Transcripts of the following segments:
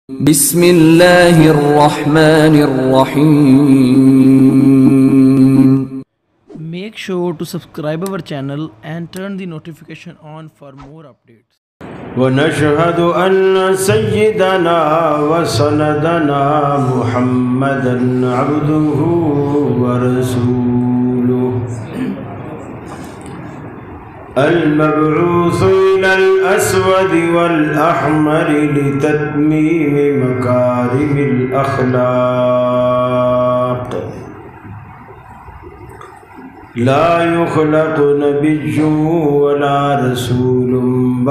بسم اللہ الرحمن الرحیم. Make sure to subscribe our channel and turn the notification on for more updates. ونشهد أن سيدنا وسندنا محمدا عبده ورسوله المبعوث إلى الأسود والأحمر لتتميم مكارم الأخلاق لا يخلق نبي ولا رسول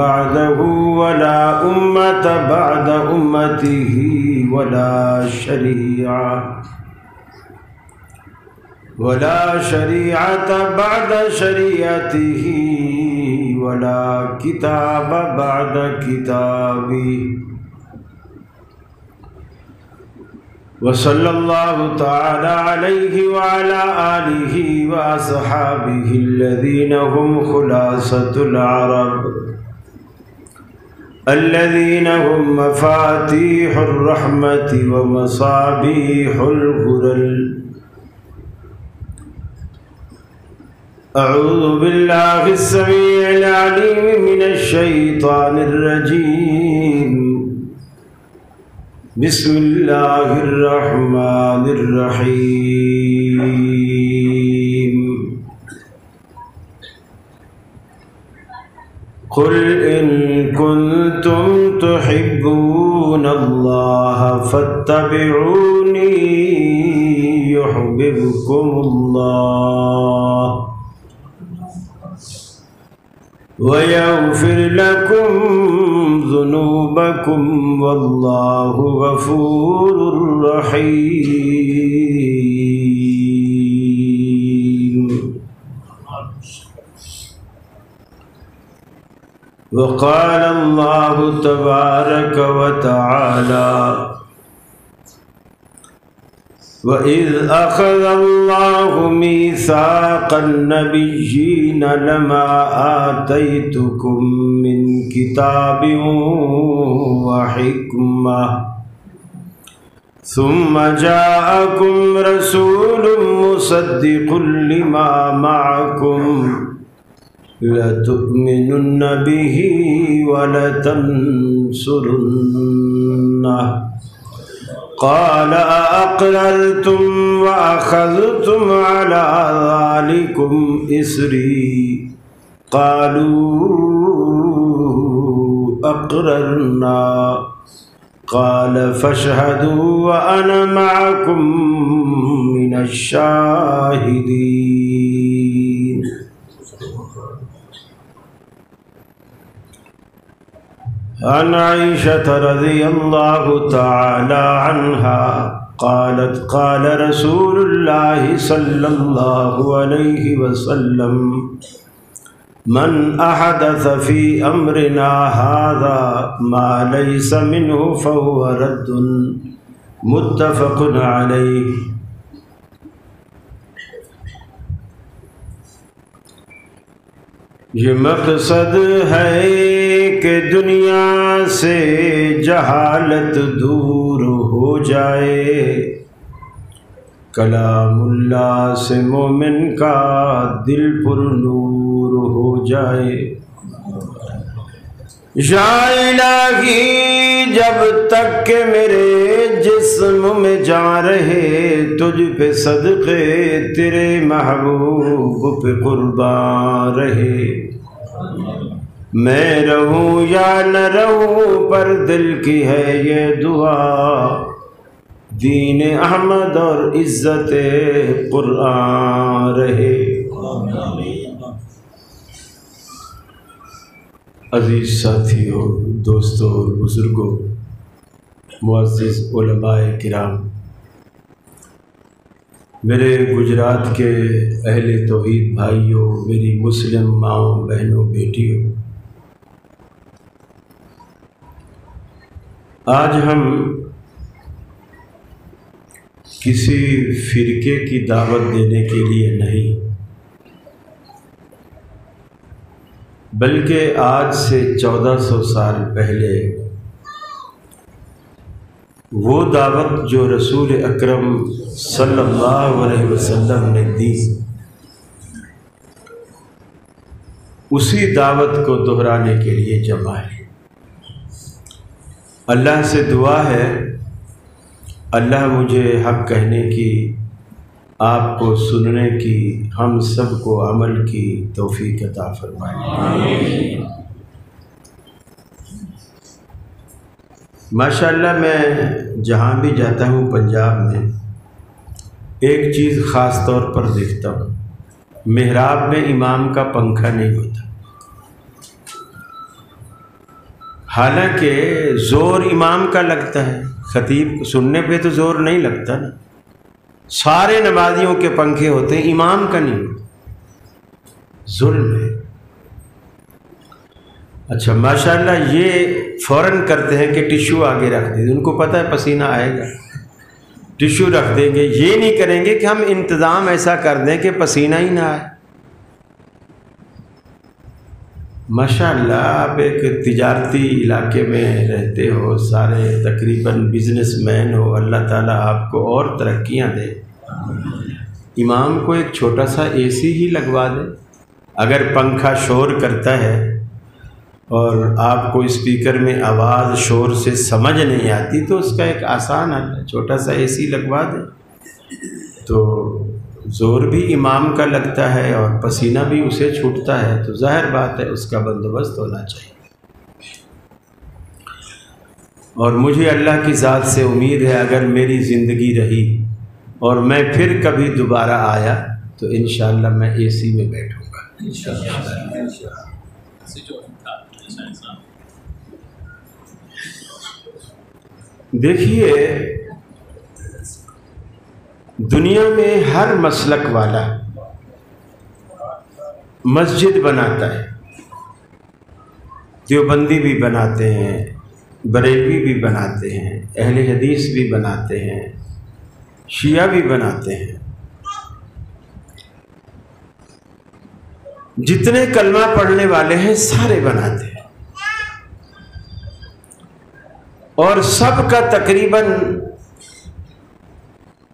بعده ولا أمة بعد أمته ولا شريعة بعد شريعته ولا كتاب بعد كتابه وصلى الله تعالى عليه وعلى آله وأصحابه الذين هم خلاصة العرب الذين هم مفاتيح الرحمة ومصابيح الغرل. أعوذ بالله السميع العليم من الشيطان الرجيم. بسم الله الرحمن الرحيم. قل إن كنتم تحبون الله فاتبعوني يحببكم الله ويغفر لكم ذنوبكم والله غفور رحيم. وقال الله تبارك وتعالى وَإِذْ أَخَذَ اللَّهُ مِيثَاقَ النَّبِيِّينَ لَمَا آتَيْتُكُم مِّن كِتَابٍ وَحِكْمَةٍ ثُمَّ جَاءَكُمْ رَسُولٌ مُّصَدِّقٌ لِّمَا مَعَكُمْ لَتُؤْمِنُنَّ بِهِ وَلَتَنصُرُنَّهُ قال أأقررتم وأخذتم على ذلكم إصري قالوا أقررنا قال فاشهدوا وأنا معكم من الشاهدين. عن عائشة رضي الله تعالى عنها قالت قال رسول الله صلى الله عليه وسلم من أحدث في أمرنا هذا ما ليس منه فهو رد متفق عليه. یہ مقصد ہے کہ دنیا سے جہالت دور ہو جائے، کلام اللہ سے مومن کا دل پر نور ہو جائے. یا الہی جب تک کہ میرے جسم میں جان رہے تجھ پہ صدقے تیرے محبوب پہ قربان رہے. میں رہوں یا نہ رہوں پر دل کی ہے یہ دعا، دین احمد اور عزت قرآن رہے. عزیز ساتھیوں، دوستوں اور بزرگوں، معزز علماء کرام، میرے گجرات کے اہل توحید بھائیوں، میری مسلم ماؤں بہنوں بیٹیوں، آج ہم کسی فرقے کی دعوت دینے کے لیے نہیں بلکہ آج سے 1400 سال پہلے وہ دعوت جو رسول اکرم صلی اللہ علیہ وسلم نے دی، اسی دعوت کو دہرانے کے لیے جمع ہے۔ اللہ سے دعا ہے اللہ مجھے حق کہنے کی، آپ کو سننے کی، ہم سب کو عمل کی توفیق عطا فرمائے۔ ماشاءاللہ میں جہاں بھی جاتا ہوں پنجاب میں ایک چیز خاص طور پر دیکھتا ہوں، محراب میں امام کا پنکھا نہیں ہوتا، حالانکہ زور امام کا لگتا ہے، خطیب سننے پہ تو زور نہیں لگتا نا، سارے نمازیوں کے پنکھے ہوتے ہیں، امام کا نہیں ہوتا، ظلم ہے۔ اچھا ماشاءاللہ یہ فوراً کرتے ہیں کہ ٹیشو آگے رکھ دیں، ان کو پتہ ہے پسینہ آئے گا، ٹیشو رکھ دیں گے، یہ نہیں کریں گے کہ ہم انتظام ایسا کر دیں کہ پسینہ ہی نہ آئے۔ ماشاءاللہ آپ ایک تجارتی علاقے میں رہتے ہو، سارے تقریباً بزنس مین ہو، اللہ تعالیٰ آپ کو اور ترقیاں دے، امام کو ایک چھوٹا سا اے سی ہی لگوا دے، اگر پنکھا شور کرتا ہے اور آپ کو اسپیکر میں آواز شور سے سمجھ نہیں آتی تو اس کا ایک آسان حل ہے، چھوٹا سا اے سی لگوا دے، تو زور بھی امام کا لگتا ہے اور پسینہ بھی اسے چھوٹتا ہے، تو ظاہر بات ہے اس کا بندوبست ہونا چاہیے۔ اور مجھے اللہ کی ذات سے امید ہے اگر میری زندگی رہی اور میں پھر کبھی دوبارہ آیا تو انشاءاللہ میں اے سی میں بیٹھوں گا۔ دیکھیے دنیا میں ہر مسلک والا مسجد بناتا ہے، دیوبندی بھی بناتے ہیں، بریلوی بھی بناتے ہیں، اہل حدیث بھی بناتے ہیں، شیعہ بھی بناتے ہیں، جتنے کلمہ پڑھنے والے ہیں سارے بناتے ہیں، اور سب کا تقریباً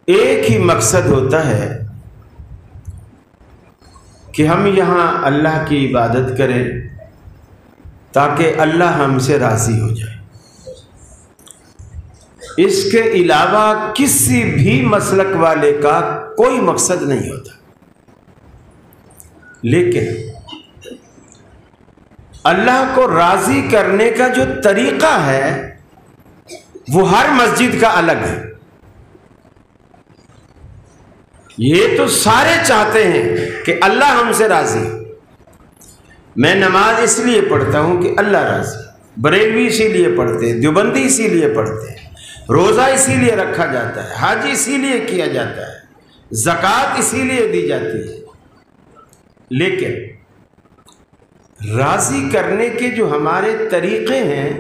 ایک ہی مقصد ہوتا ہے کہ ہم یہاں اللہ کی عبادت کریں تاکہ اللہ ہم سے راضی ہو جائے۔ اس کے علاوہ کسی بھی مسلک والے کا کوئی مقصد نہیں ہوتا، لیکن اللہ کو راضی کرنے کا جو طریقہ ہے وہ ہر مسجد کا الگ ہے۔ یہ تو سارے چاہتے ہیں کہ اللہ ہم سے راضی ہو، میں نماز اس لیے پڑھتا ہوں کہ اللہ راضی، بریلوی اسی لیے پڑھتے ہیں، دیوبندی اسی لیے پڑھتے ہیں، روزہ اسی لیے رکھا جاتا ہے، حج اسی لیے کیا جاتا ہے، زکوٰۃ اسی لیے دی جاتی ہے، لیکن راضی کرنے کے جو ہمارے طریقے ہیں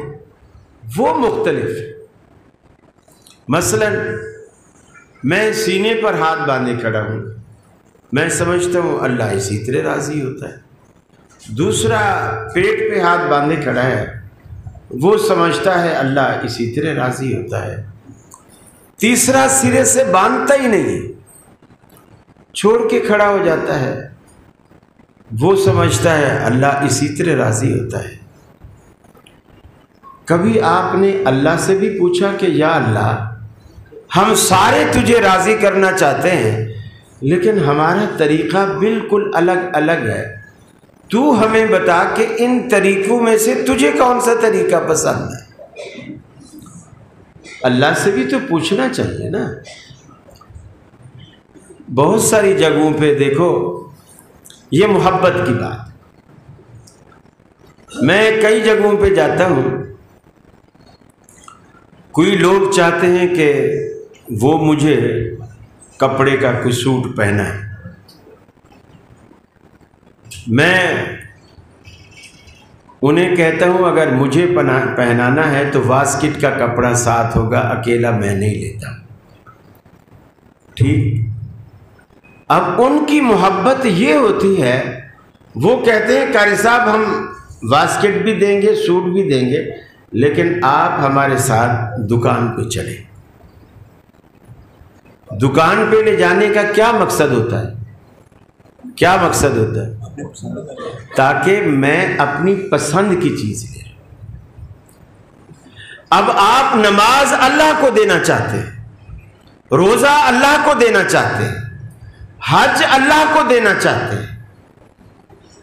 وہ مختلف ہیں۔ مثلا میں سینے پر ہاتھ باندھے کھڑا ہوں، میں سمجھتا ہوں اللہ اسی طرح راضی ہوتا ہے، دوسرا پیٹ پہ ہاتھ باندھے کھڑا ہے، وہ سمجھتا ہے اللہ اسی طرح راضی ہوتا ہے، تیسرا سرے سے باندھتا ہی نہیں، چھوڑ کے کھڑا ہو جاتا ہے، وہ سمجھتا ہے اللہ اسی طرح راضی ہوتا ہے۔ کبھی آپ نے اللہ سے بھی پوچھا کہ یا اللہ ہم سارے تجھے راضی کرنا چاہتے ہیں لیکن ہمارا طریقہ بالکل الگ الگ ہے، تو ہمیں بتا کہ ان طریقوں میں سے تجھے کون سا طریقہ پسند ہے؟ اللہ سے بھی تو پوچھنا چاہیے نا۔ بہت ساری جگہوں پہ دیکھو یہ محبت کی بات، میں کئی جگہوں پہ جاتا ہوں، کوئی لوگ چاہتے ہیں کہ وہ مجھے کپڑے کا کوئی سوٹ پہنا ہے، میں انہیں کہتا ہوں اگر مجھے پہنانا ہے تو واسکٹ کا کپڑا ساتھ ہوگا، اکیلا میں نہیں لیتا۔ ٹھیک، اب ان کی محبت یہ ہوتی ہے، وہ کہتے ہیں قاری صاحب ہم واسکٹ بھی دیں گے، سوٹ بھی دیں گے، لیکن آپ ہمارے ساتھ دکان پہ چلیں. دکان پہ لے جانے کا کیا مقصد ہوتا ہے؟ کیا مقصد ہوتا ہے؟ تاکہ میں اپنی پسند کی چیز لے. اب آپ نماز اللہ کو دینا چاہتے ہیں, روزہ اللہ کو دینا چاہتے ہیں, حج اللہ کو دینا چاہتے ہیں,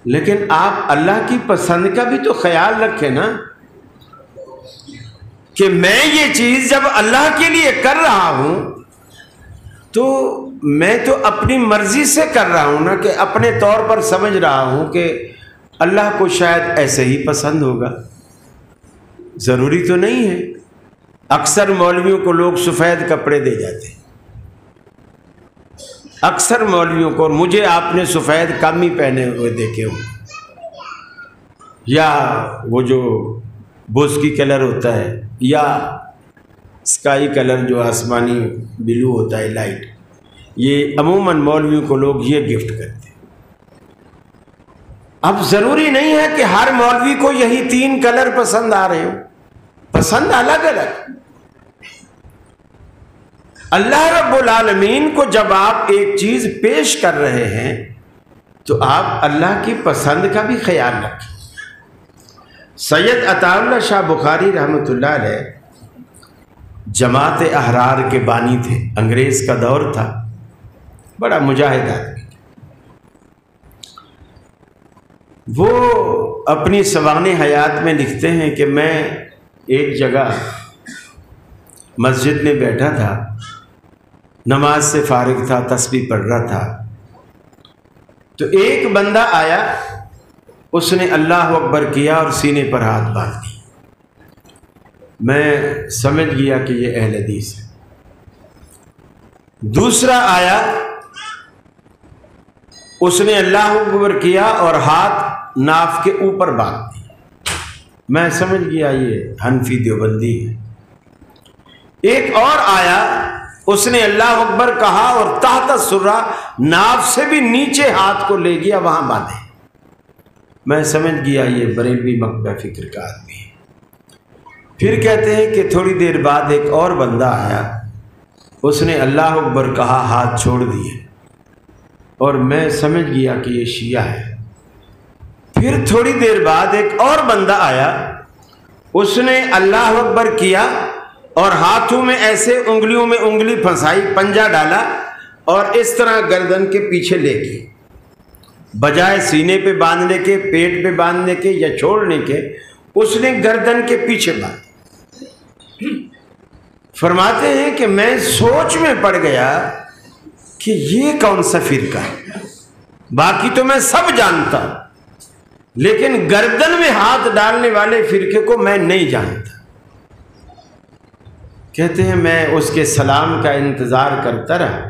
لیکن آپ اللہ کی پسند کا بھی تو خیال رکھیں نا, کہ میں یہ چیز جب اللہ کے لیے کر رہا ہوں تو میں تو اپنی مرضی سے کر رہا ہوں نا, کہ اپنے طور پر سمجھ رہا ہوں کہ اللہ کو شاید ایسے ہی پسند ہوگا. ضروری تو نہیں ہے. اکثر مولویوں کو لوگ سفید کپڑے دے جاتے ہیں, اکثر مولویوں کو, اور مجھے آپ نے سفید کم ہی پہنے ہوئے دیکھے ہوں, یا وہ جو بوسکی کلر ہوتا ہے, یا اسکائی کلر جو آسمانی بلو ہوتا ہے لائٹ, یہ عموماً مولویوں کو لوگ یہ گفٹ کرتے ہیں. اب ضروری نہیں ہے کہ ہر مولوی کو یہی 3 کلر پسند آ رہے ہوں, پسند الگ الگ. اللہ رب العالمین کو جب آپ ایک چیز پیش کر رہے ہیں تو آپ اللہ کی پسند کا بھی خیال رکھیں. سید عطا اللہ شاہ بخاری رحمۃ اللہ علیہ جماعت احرار کے بانی تھے. انگریز کا دور تھا, بڑا مجاہد آدمی. وہ اپنی سوانح حیات میں لکھتے ہیں کہ میں ایک جگہ مسجد میں بیٹھا تھا, نماز سے فارغ تھا, تسبیح پڑھ رہا تھا, تو ایک بندہ آیا, اس نے اللہ اکبر کیا اور سینے پر ہاتھ باندھ دی. میں سمجھ گیا کہ یہ اہل حدیث ہے. دوسرا آیا, اس نے اللہ اکبر کیا اور ہاتھ ناف کے اوپر باندھ دی. میں سمجھ گیا یہ حنفی دیوبندی ہے. ایک اور آیا, اس نے اللہ اکبر کہا اور تحت السرہ ناف سے بھی نیچے ہاتھ کو لے گیا, وہاں باندھے. میں سمجھ گیا یہ بریلوی مکتب فکر کا آدمی ہے. پھر کہتے ہیں کہ تھوڑی دیر بعد ایک اور بندہ آیا, اس نے اللہ اکبر کہا, ہاتھ چھوڑ دیے, اور میں سمجھ گیا کہ یہ شیعہ ہے. پھر تھوڑی دیر بعد ایک اور بندہ آیا, اس نے اللہ اکبر کیا اور ہاتھوں میں ایسے انگلیوں میں انگلی پھنسائی, پنجہ ڈالا اور اس طرح گردن کے پیچھے لے گئی, بجائے سینے پہ باندھنے کے, پیٹ پہ باندھنے کے یا چھوڑنے کے, اس نے گردن کے پیچھے باندھ. فرماتے ہیں کہ میں سوچ میں پڑ گیا کہ یہ کون سا فرقہ ہے. باقی تو میں سب جانتا ہوں, لیکن گردن میں ہاتھ ڈالنے والے فرقے کو میں نہیں جانتا. کہتے ہیں میں اس کے سلام کا انتظار کرتا رہا.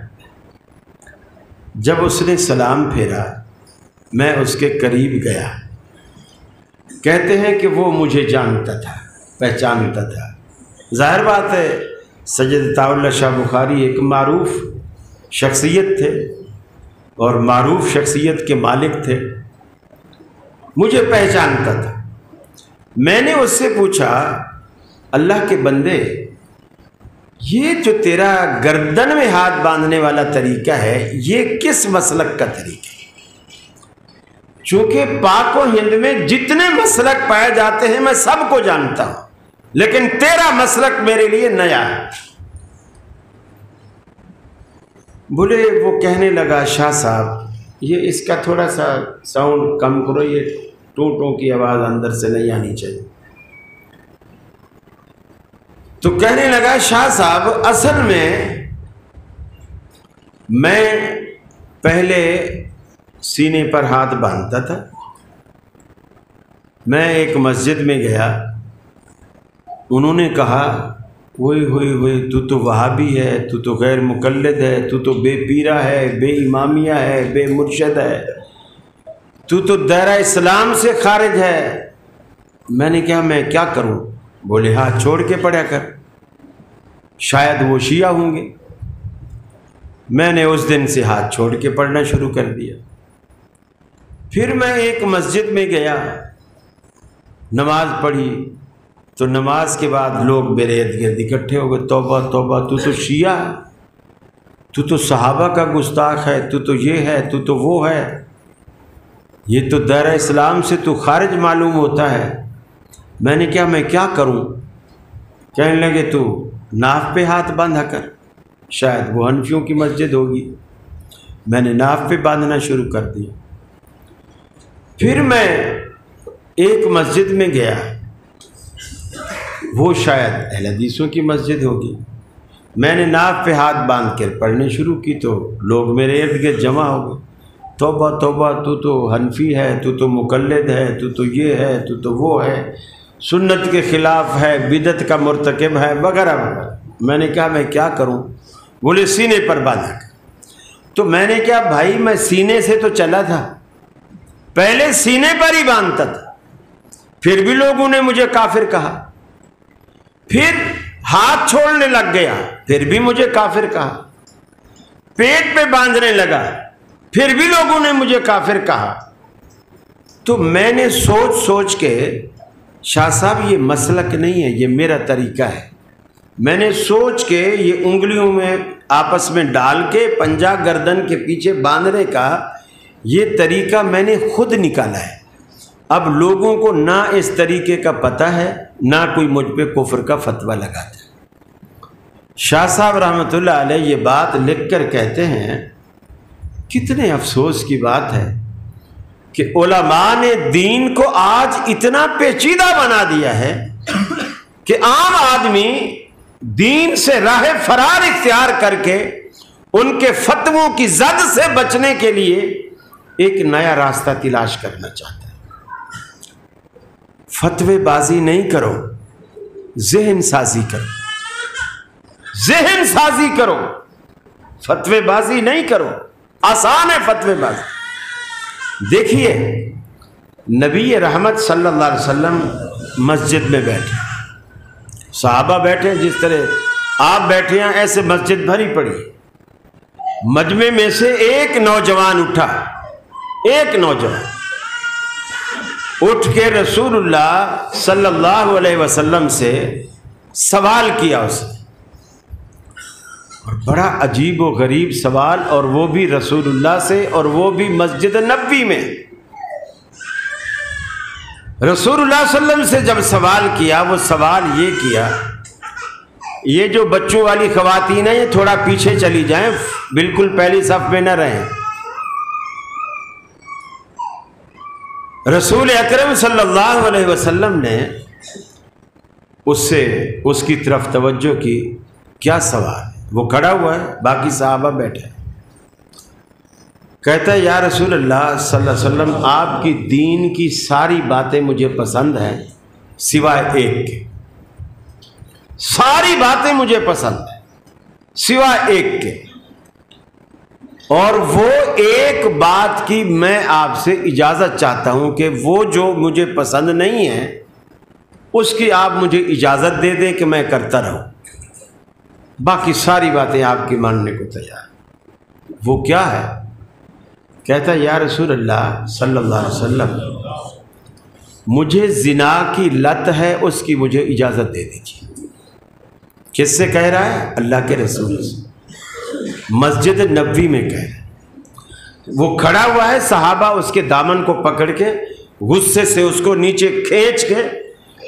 جب اس نے سلام پھیرا, میں اس کے قریب گیا. کہتے ہیں کہ وہ مجھے جانتا تھا, پہچانتا تھا. ظاہر بات ہے سید عطا اللہ شاہ بخاری ایک معروف شخصیت تھے اور معروف شخصیت کے مالک تھے. مجھے پہچانتا تھا. میں نے اس سے پوچھا, اللہ کے بندے, یہ جو تیرا گردن میں ہاتھ باندھنے والا طریقہ ہے, یہ کس مسلک کا طریقہ ہے؟ چونکہ پاک و ہند میں جتنے مسلک پائے جاتے ہیں میں سب کو جانتا ہوں, لیکن تیرا مسلک میرے لیے نیا ہے. بولے, وہ کہنے لگا, شاہ صاحب یہ اس کا تھوڑا سا ساؤنڈ کم کرو, یہ ٹوں ٹوں کی آواز اندر سے نہیں آنی چاہیے. تو کہنے لگا, شاہ صاحب اصل میں پہلے سینے پر ہاتھ باندھتا تھا. میں ایک مسجد میں گیا, انہوں نے کہا, ہوئی ہوئی ہوئی تو وہابی ہے, تو غیر مقلد ہے, تو بے پیرا ہے, بے امامیہ ہے, بے مرشد ہے, تو دائرہ اسلام سے خارج ہے. میں نے کہا میں کیا کروں؟ بولے ہاتھ چھوڑ کے پڑھا کر, شاید وہ شیعہ ہوں گے. میں نے اس دن سے ہاتھ چھوڑ کے پڑھنا شروع کر دیا. پھر میں ایک مسجد میں گیا, نماز پڑھی, تو نماز کے بعد لوگ میرے ارد گرد اکٹھے ہو گئے، توبہ توبہ، تو شیعہ ہے، تو صحابہ کا گستاخ ہے، تو یہ ہے، تو وہ ہے، یہ تو دائرہ اسلام سے تو خارج معلوم ہوتا ہے۔ میں نے کہا میں کیا کروں؟ کہنے لگے تو ناف پہ ہاتھ باندھا کر، شاید وہ حنفیوں کی مسجد ہوگی۔ میں نے ناف پہ باندھنا شروع کر دیا۔ پھر میں ایک مسجد میں گیا، وہ شاید اہل حدیثوں کی مسجد ہوگی۔ میں نے ناف پہ ہاتھ باندھ کر پڑھنے شروع کی تو لوگ میرے ارد گرد جمع ہو گئے، توبہ توبہ، تو حنفی ہے، تو مقلد ہے، تو یہ ہے، تو وہ ہے، سنت کے خلاف ہے، بدعت کا مرتکب ہے، وغیرہ وغیرہ۔ میں نے کہا میں کیا کروں؟ بولے سینے پر باندھا کر۔ تو میں نے کہا بھائی میں سینے سے تو چلا تھا، پہلے سینے پر ہی باندھتا تھا، پھر بھی لوگوں نے مجھے کافر کہا، پھر ہاتھ چھوڑنے لگ گیا، پھر بھی مجھے کافر کہا، پیٹ پہ باندھنے لگا، پھر بھی لوگوں نے مجھے کافر کہا۔ تو میں نے سوچ کے، شاہ صاحب یہ مسلک نہیں ہے، یہ میرا طریقہ ہے، میں نے سوچ کے یہ انگلیوں میں آپس میں ڈال کے پنجہ گردن کے پیچھے باندھنے کا یہ طریقہ میں نے خود نکالا ہے۔ اب لوگوں کو نہ اس طریقے کا پتہ ہے، نہ کوئی مجھ پہ کفر کا فتویٰ لگاتا ہے۔ شاہ صاحب رحمۃ اللہ علیہ یہ بات لکھ کر کہتے ہیں، کتنے افسوس کی بات ہے کہ علماء نے دین کو آج اتنا پیچیدہ بنا دیا ہے کہ عام آدمی دین سے راہ فرار اختیار کر کے ان کے فتووں کی زد سے بچنے کے لیے ایک نیا راستہ تلاش کرنا چاہتا ہے۔ فتوے بازی نہیں کرو، ذہن سازی کرو، ذہن سازی کرو، فتوے بازی نہیں کرو، آسان ہے فتوے بازی۔ دیکھیے نبی رحمت صلی اللہ علیہ وسلم مسجد میں بیٹھے، صحابہ بیٹھے، جس طرح آپ بیٹھے ہیں ایسے مسجد بھری پڑی، مجمع میں سے ایک نوجوان اٹھا، ایک نوجوان اٹھ کے رسول اللہ صلی اللہ علیہ وسلم سے سوال کیا اس نے، اور بڑا عجیب و غریب سوال، اور وہ بھی رسول اللہ سے، اور وہ بھی مسجد نبوی میں۔ رسول اللہ صلی اللہ علیہ وسلم سے جب سوال کیا، وہ سوال یہ کیا، یہ جو بچوں والی خواتین ہیں یہ تھوڑا پیچھے چلی جائیں، بالکل پہلی صف میں نہ رہیں۔ رسول اکرم صلی اللہ علیہ وسلم نے اس کی طرف توجہ کی، کیا سوال ہے؟ وہ کھڑا ہوا ہے، باقی صحابہ بیٹھے، کہتا ہے یا رسول اللہ صلی اللہ علیہ وسلم، آپ کی دین کی ساری باتیں مجھے پسند ہیں سوائے ایک کے، ساری باتیں مجھے پسند ہیں سوائے ایک کے، اور وہ ایک بات کی میں آپ سے اجازت چاہتا ہوں کہ وہ جو مجھے پسند نہیں ہے اس کی آپ مجھے اجازت دے دیں کہ میں کرتا رہوں، باقی ساری باتیں آپ کی ماننے کو تیار۔ وہ کیا ہے؟ کہتا ہے یا رسول اللہ صلی اللہ علیہ وسلم، مجھے زنا کی لت ہے، اس کی مجھے اجازت دے دیجیے۔ کس سے کہہ رہا ہے؟ اللہ کے رسول سے، مسجد نبوی میں کہہ رہا ہے۔ وہ کھڑا ہوا ہے، صحابہ اس کے دامن کو پکڑ کے غصے سے اس کو نیچے کھینچ کے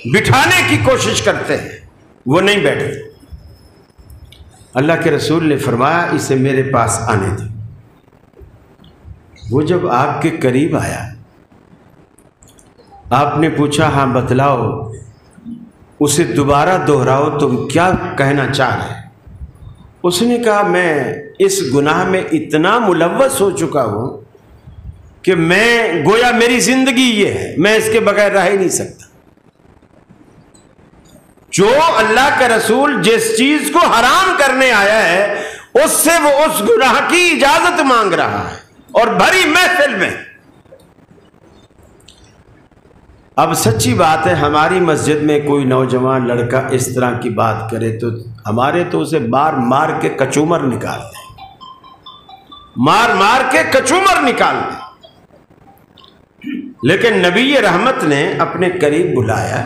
بٹھانے کی کوشش کرتے ہیں، وہ نہیں بیٹھتے۔ اللہ کے رسول نے فرمایا اسے میرے پاس آنے دو۔ وہ جب آپ کے قریب آیا، آپ نے پوچھا ہاں بتلاؤ، اسے دوبارہ دہراؤ، تم کیا کہنا چاہ رہے؟ اس نے کہا میں اس گناہ میں اتنا ملوث ہو چکا ہوں کہ میں گویا میری زندگی یہ ہے، میں اس کے بغیر رہ ہی نہیں سکتا۔ جو اللہ کا رسول جس چیز کو حرام کرنے آیا ہے اس سے وہ اس گناہ کی اجازت مانگ رہا ہے، اور بھری محفل میں۔ اب سچی بات ہے، ہماری مسجد میں کوئی نوجوان لڑکا اس طرح کی بات کرے تو ہمارے تو اسے مار مار کے کچومر نکال دیں، مار مار کے کچومر نکال دیں۔ لیکن نبی رحمت نے اپنے قریب بلایا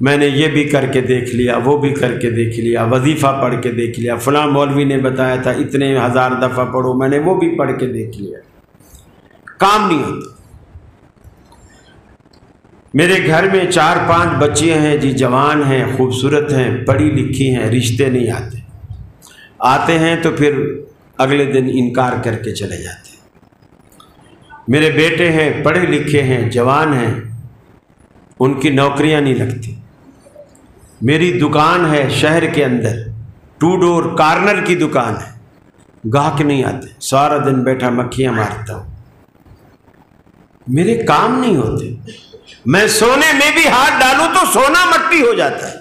میں نے یہ بھی کر کے دیکھ لیا، وہ بھی کر کے دیکھ لیا، وظیفہ پڑھ کے دیکھ لیا، فلاں مولوی نے بتایا تھا اتنے 1000 دفعہ پڑھو، میں نے وہ بھی پڑھ کے دیکھ لیا، کام نہیں ہوتا۔ میرے گھر میں 4-5 بچیاں ہیں جی، جوان ہیں، خوبصورت ہیں، پڑھی لکھی ہیں، رشتے نہیں آتے ہیں تو پھر اگلے دن انکار کر کے چلے جاتے ہیں۔ میرے بیٹے ہیں، پڑھے لکھے ہیں، جوان ہیں، ان کی نوکریاں نہیں لگتی۔ میری دکان ہے شہر کے اندر، 2 ڈور کارنر کی دکان ہے، گاہک نہیں آتے، سارا دن بیٹھا مکھیاں مارتا ہوں، میرے کام نہیں ہوتے۔ میں سونے میں بھی ہاتھ ڈالوں تو سونا مٹی ہو جاتا ہے۔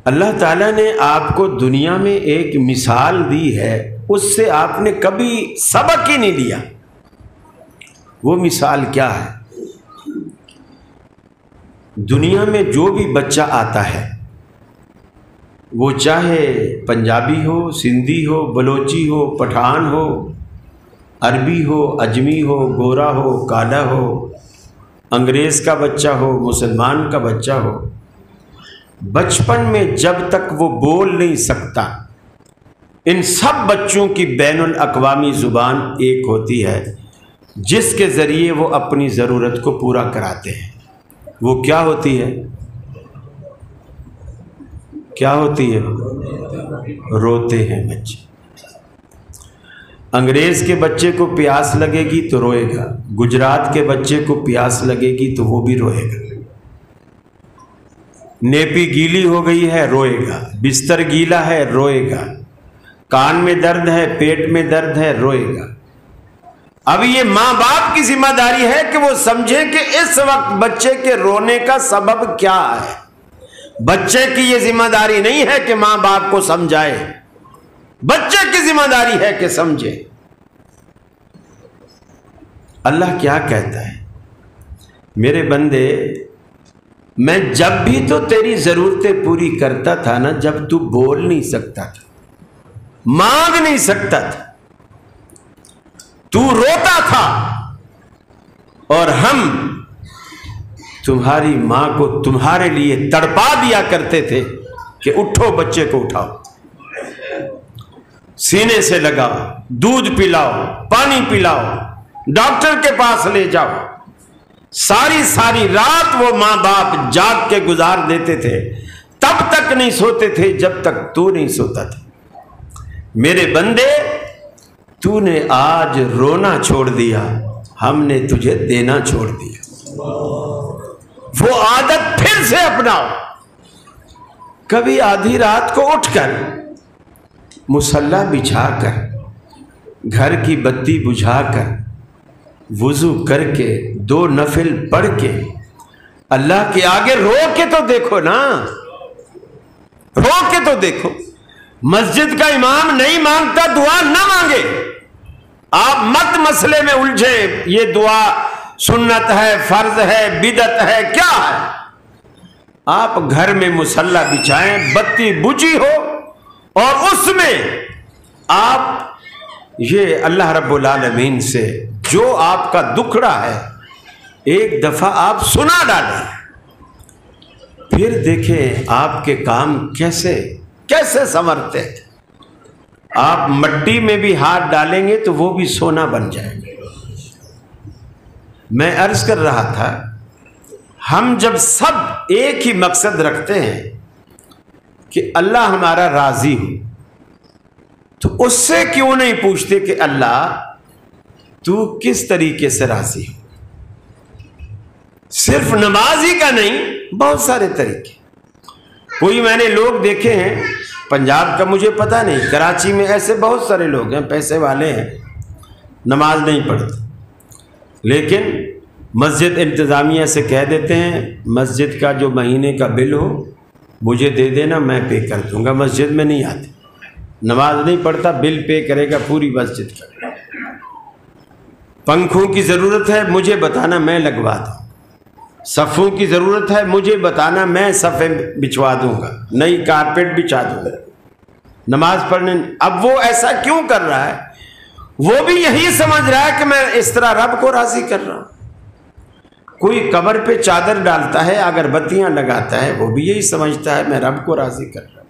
اللہ تعالیٰ نے آپ کو دنیا میں ایک مثال دی ہے، اس سے آپ نے کبھی سبق ہی نہیں لیا۔ وہ مثال کیا ہے؟ دنیا میں جو بھی بچہ آتا ہے، وہ چاہے پنجابی ہو، سندھی ہو، بلوچی ہو، پٹھان ہو، عربی ہو، اجمی ہو، گورا ہو، کالا ہو، انگریز کا بچہ ہو، مسلمان کا بچہ ہو، بچپن میں جب تک وہ بول نہیں سکتا، ان سب بچوں کی بین الاقوامی زبان ایک ہوتی ہے جس کے ذریعے وہ اپنی ضرورت کو پورا کراتے ہیں۔ وہ کیا ہوتی ہے؟ کیا ہوتی ہے؟ روتے ہیں بچے۔ انگریز کے بچے کو پیاس لگے گی تو روئے گا، گجرات کے بچے کو پیاس لگے گی تو وہ بھی روئے گا، نیپی گیلی ہو گئی ہے روئے گا، بستر گیلا ہے روئے گا، کان میں درد ہے، پیٹ میں درد ہے روئے گا۔ اب یہ ماں باپ کی ذمہ داری ہے کہ وہ سمجھے کہ اس وقت بچے کے رونے کا سبب کیا ہے۔ بچے کی یہ ذمہ داری نہیں ہے کہ ماں باپ کو سمجھائے، بچے کی ذمہ داری ہے کہ سمجھے۔ اللہ کیا کہتا ہے؟ میرے بندے، میں جب بھی تو تیری ضرورتیں پوری کرتا تھا نا، جب تو بول نہیں سکتا تھا، مانگ نہیں سکتا تھا، تو روتا تھا، اور ہم تمہاری ماں کو تمہارے لیے تڑپا دیا کرتے تھے کہ اٹھو بچے کو اٹھاؤ، سینے سے لگاؤ، دودھ پلاؤ، پانی پلاؤ، ڈاکٹر کے پاس لے جاؤ۔ ساری رات وہ ماں باپ جاگ کے گزار دیتے تھے، تب تک نہیں سوتے تھے جب تک تو نہیں سوتا تھا۔ میرے بندے، تو نے آج رونا چھوڑ دیا، ہم نے تجھے دینا چھوڑ دیا۔ وہ عادت پھر سے اپناؤ۔ کبھی آدھی رات کو اٹھ کر مصلی بچھا کر، گھر کی بتی بجھا کر، وضو کر کے 2 نفل پڑھ کے اللہ کے آگے رو کے تو دیکھو نا، رو کے تو دیکھو۔ مسجد کا امام نہیں مانگتا، دعا نہ مانگے۔ آپ مت مسئلے میں الجھے، یہ دعا سنت ہے، فرض ہے، بدعت ہے، کیا ہے؟ آپ گھر میں مصلی بچھائیں، بتی بجھی ہو، اور اس میں آپ یہ اللہ رب العالمین سے جو آپ کا دکھڑا ہے ایک دفعہ آپ سنا ڈالیں، پھر دیکھیں آپ کے کام کیسے سنورتے ہیں۔ آپ مٹی میں بھی ہاتھ ڈالیں گے تو وہ بھی سونا بن جائے گا۔ میں عرض کر رہا تھا، ہم جب سب ایک ہی مقصد رکھتے ہیں کہ اللہ ہمارا راضی ہو، تو اس سے کیوں نہیں پوچھتے کہ اللہ تو کس طریقے سے راضی ہو؟ صرف نماز ہی کا نہیں، بہت سارے طریقے۔ کوئی میں نے لوگ دیکھے ہیں، پنجاب کا مجھے پتہ نہیں، کراچی میں ایسے بہت سارے لوگ ہیں، پیسے والے ہیں، نماز نہیں پڑھتے، لیکن مسجد انتظامیہ سے کہہ دیتے ہیں مسجد کا جو مہینے کا بل ہو مجھے دے دینا، میں پے کر دوں گا۔ مسجد میں نہیں آتے، نماز نہیں پڑھتا، بل پے کرے گا پوری مسجد کا۔ پنکھوں کی ضرورت ہے مجھے بتانا، میں لگوا دوں۔ صفوں کی ضرورت ہے مجھے بتانا، میں صفیں بچھوا دوں گا، نئی کارپیٹ بچھا دوں گا۔ نماز پڑھنے، اب وہ ایسا کیوں کر رہا ہے؟ وہ بھی یہی سمجھ رہا ہے کہ میں اس طرح رب کو راضی کر رہا ہوں۔ کوئی قبر پہ چادر ڈالتا ہے، اگربتیاں لگاتا ہے، وہ بھی یہی سمجھتا ہے میں رب کو راضی کر رہا ہوں۔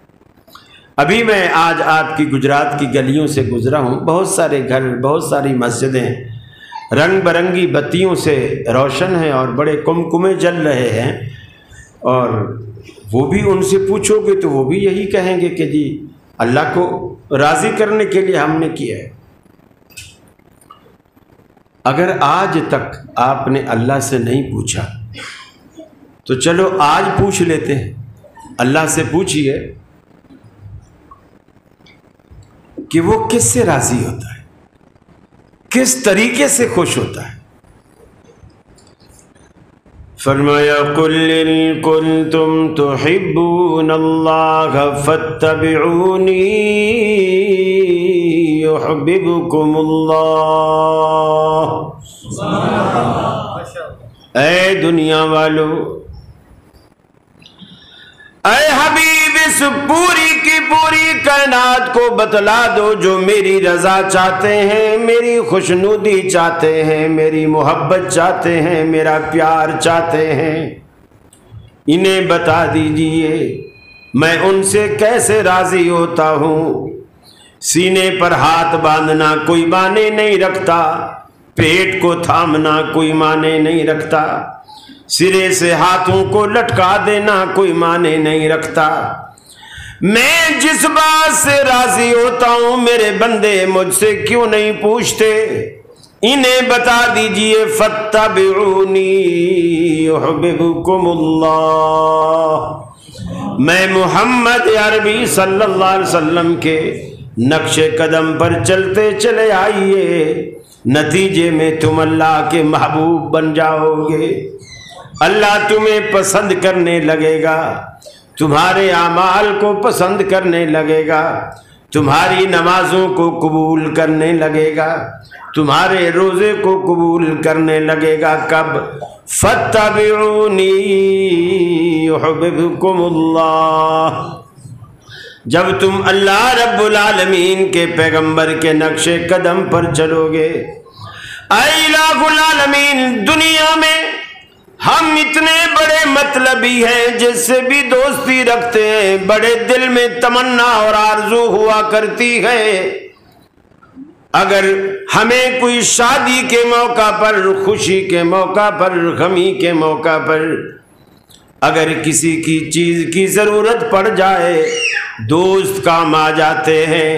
ابھی میں آج آپ کی گجرات کی گلیوں سے گزرا ہوں، بہت سارے گھر، بہت ساری مسجدیں رنگ برنگی بتیوں سے روشن ہیں اور بڑے کمکمے جل رہے ہیں، اور وہ بھی ان سے پوچھو گے تو وہ بھی یہی کہیں گے کہ جی اللہ کو راضی کرنے کے لیے ہم نے کیا ہے۔ اگر آج تک آپ نے اللہ سے نہیں پوچھا تو چلو آج پوچھ لیتے ہیں۔ اللہ سے پوچھئے کہ وہ کس سے راضی ہوتا ہے، کس طریقے سے خوش ہوتا ہے۔ فرمایا قل ان کنتم تحبون اللہ فاتبعونی یحببکم اللہ۔ اے دنیا والو، اے حبیب، اس پوری کی پوری کائنات کو بتلا دو جو میری رضا چاہتے ہیں، میری خوشنودی چاہتے ہیں، میری محبت چاہتے ہیں، میرا پیار چاہتے ہیں، انہیں بتا دیجئے میں ان سے کیسے راضی ہوتا ہوں۔ سینے پر ہاتھ باندھنا کوئی معنی نہیں رکھتا، پیٹ کو تھامنا کوئی معنی نہیں رکھتا، سرے سے ہاتھوں کو لٹکا دینا کوئی معنی نہیں رکھتا۔ میں جس بات سے راضی ہوتا ہوں میرے بندے مجھ سے کیوں نہیں پوچھتے؟ انہیں بتا دیجئے فاتبعونی یحببکم اللہ۔ میں محمد عربی صلی اللہ علیہ وسلم کے نقش قدم پر چلتے چلے آئیے، نتیجے میں تم اللہ کے محبوب بن جاؤ گے، اللہ تمہیں پسند کرنے لگے گا، تمہارے اعمال کو پسند کرنے لگے گا، تمہاری نمازوں کو قبول کرنے لگے گا، تمہارے روزے کو قبول کرنے لگے گا۔ کب؟ فاتبعونی یحببکم اللہ، جب تم اللہ رب العالمین کے پیغمبر کے نقش قدم پر چلو گے۔ اے الہ العالمین، دنیا میں ہم اتنے بڑے مطلبی ہیں، جس سے بھی دوستی رکھتے ہیں، بڑے دل میں تمنا اور آرزو ہوا کرتی ہے، اگر ہمیں کوئی شادی کے موقع پر، خوشی کے موقع پر، غمی کے موقع پر اگر کسی کی چیز کی ضرورت پڑ جائے، دوست کام آ جاتے ہیں،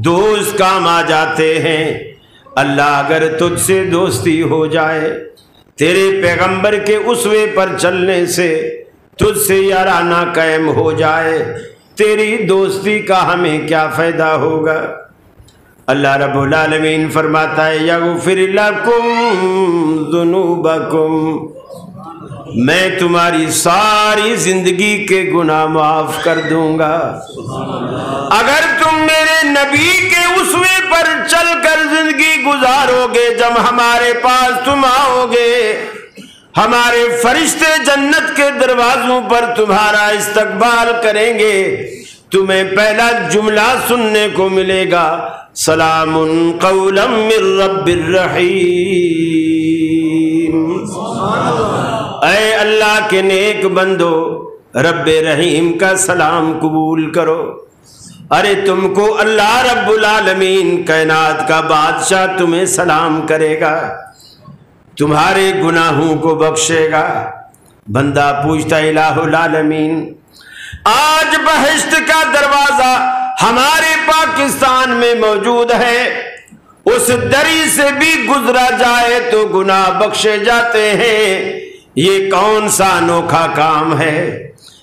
دوست کام آ جاتے ہیں۔ اللہ اگر تجھ سے دوستی ہو جائے، تیرے پیغمبر کے اسوے پر چلنے سے تجھ سے یارانہ قائم ہو جائے، تیری دوستی کا ہمیں کیا فائدہ ہوگا؟ اللہ رب العالمین فرماتا ہے یغفر لکم ذنوبکم، میں تمہاری ساری زندگی کے گناہ معاف کر دوں گا اگر تم میرے نبی کے اسوے پر چل کر زندگی گزارو گے۔ جب ہمارے پاس تم آؤ گے، ہمارے فرشتے جنت کے دروازوں پر تمہارا استقبال کریں گے، تمہیں پہلا جملہ سننے کو ملے گا، سلام قولا من رب الرحیم۔ اے اللہ کے نیک بندو، رب رحیم کا سلام قبول کرو۔ ارے تم کو اللہ رب العالمین کائنات کا بادشاہ تمہیں سلام کرے گا، تمہارے گناہوں کو بخشے گا۔ بندہ پوچھتا الہ العالمین، آج بہشت کا دروازہ ہمارے پاکستان میں موجود ہے، اس دری سے بھی گزرا جائے تو گناہ بخشے جاتے ہیں، یہ کون سا انوکھا کام ہے؟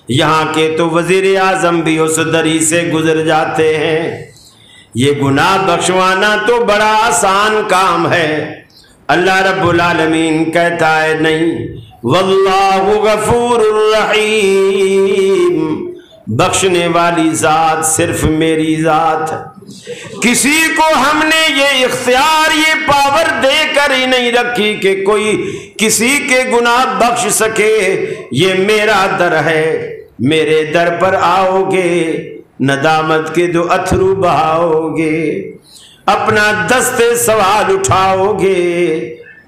یہاں کے تو وزیر اعظم بھی اس دری سے گزر جاتے ہیں، یہ گناہ بخشوانا تو بڑا آسان کام ہے۔ اللہ رب العالمین کہتا ہے نہیں، واللہ غفور الرحیم، بخشنے والی ذات صرف میری ذات۔ کسی کو ہم نے یہ اختیار، یہ پاور دے کر ہی نہیں رکھی کہ کوئی کسی کے گناہ بخش سکے، یہ میرا در ہے، میرے در پر آؤ گے، ندامت کے دو اتھرو بہاؤ گے، اپنا دست سوال اٹھاؤ گے،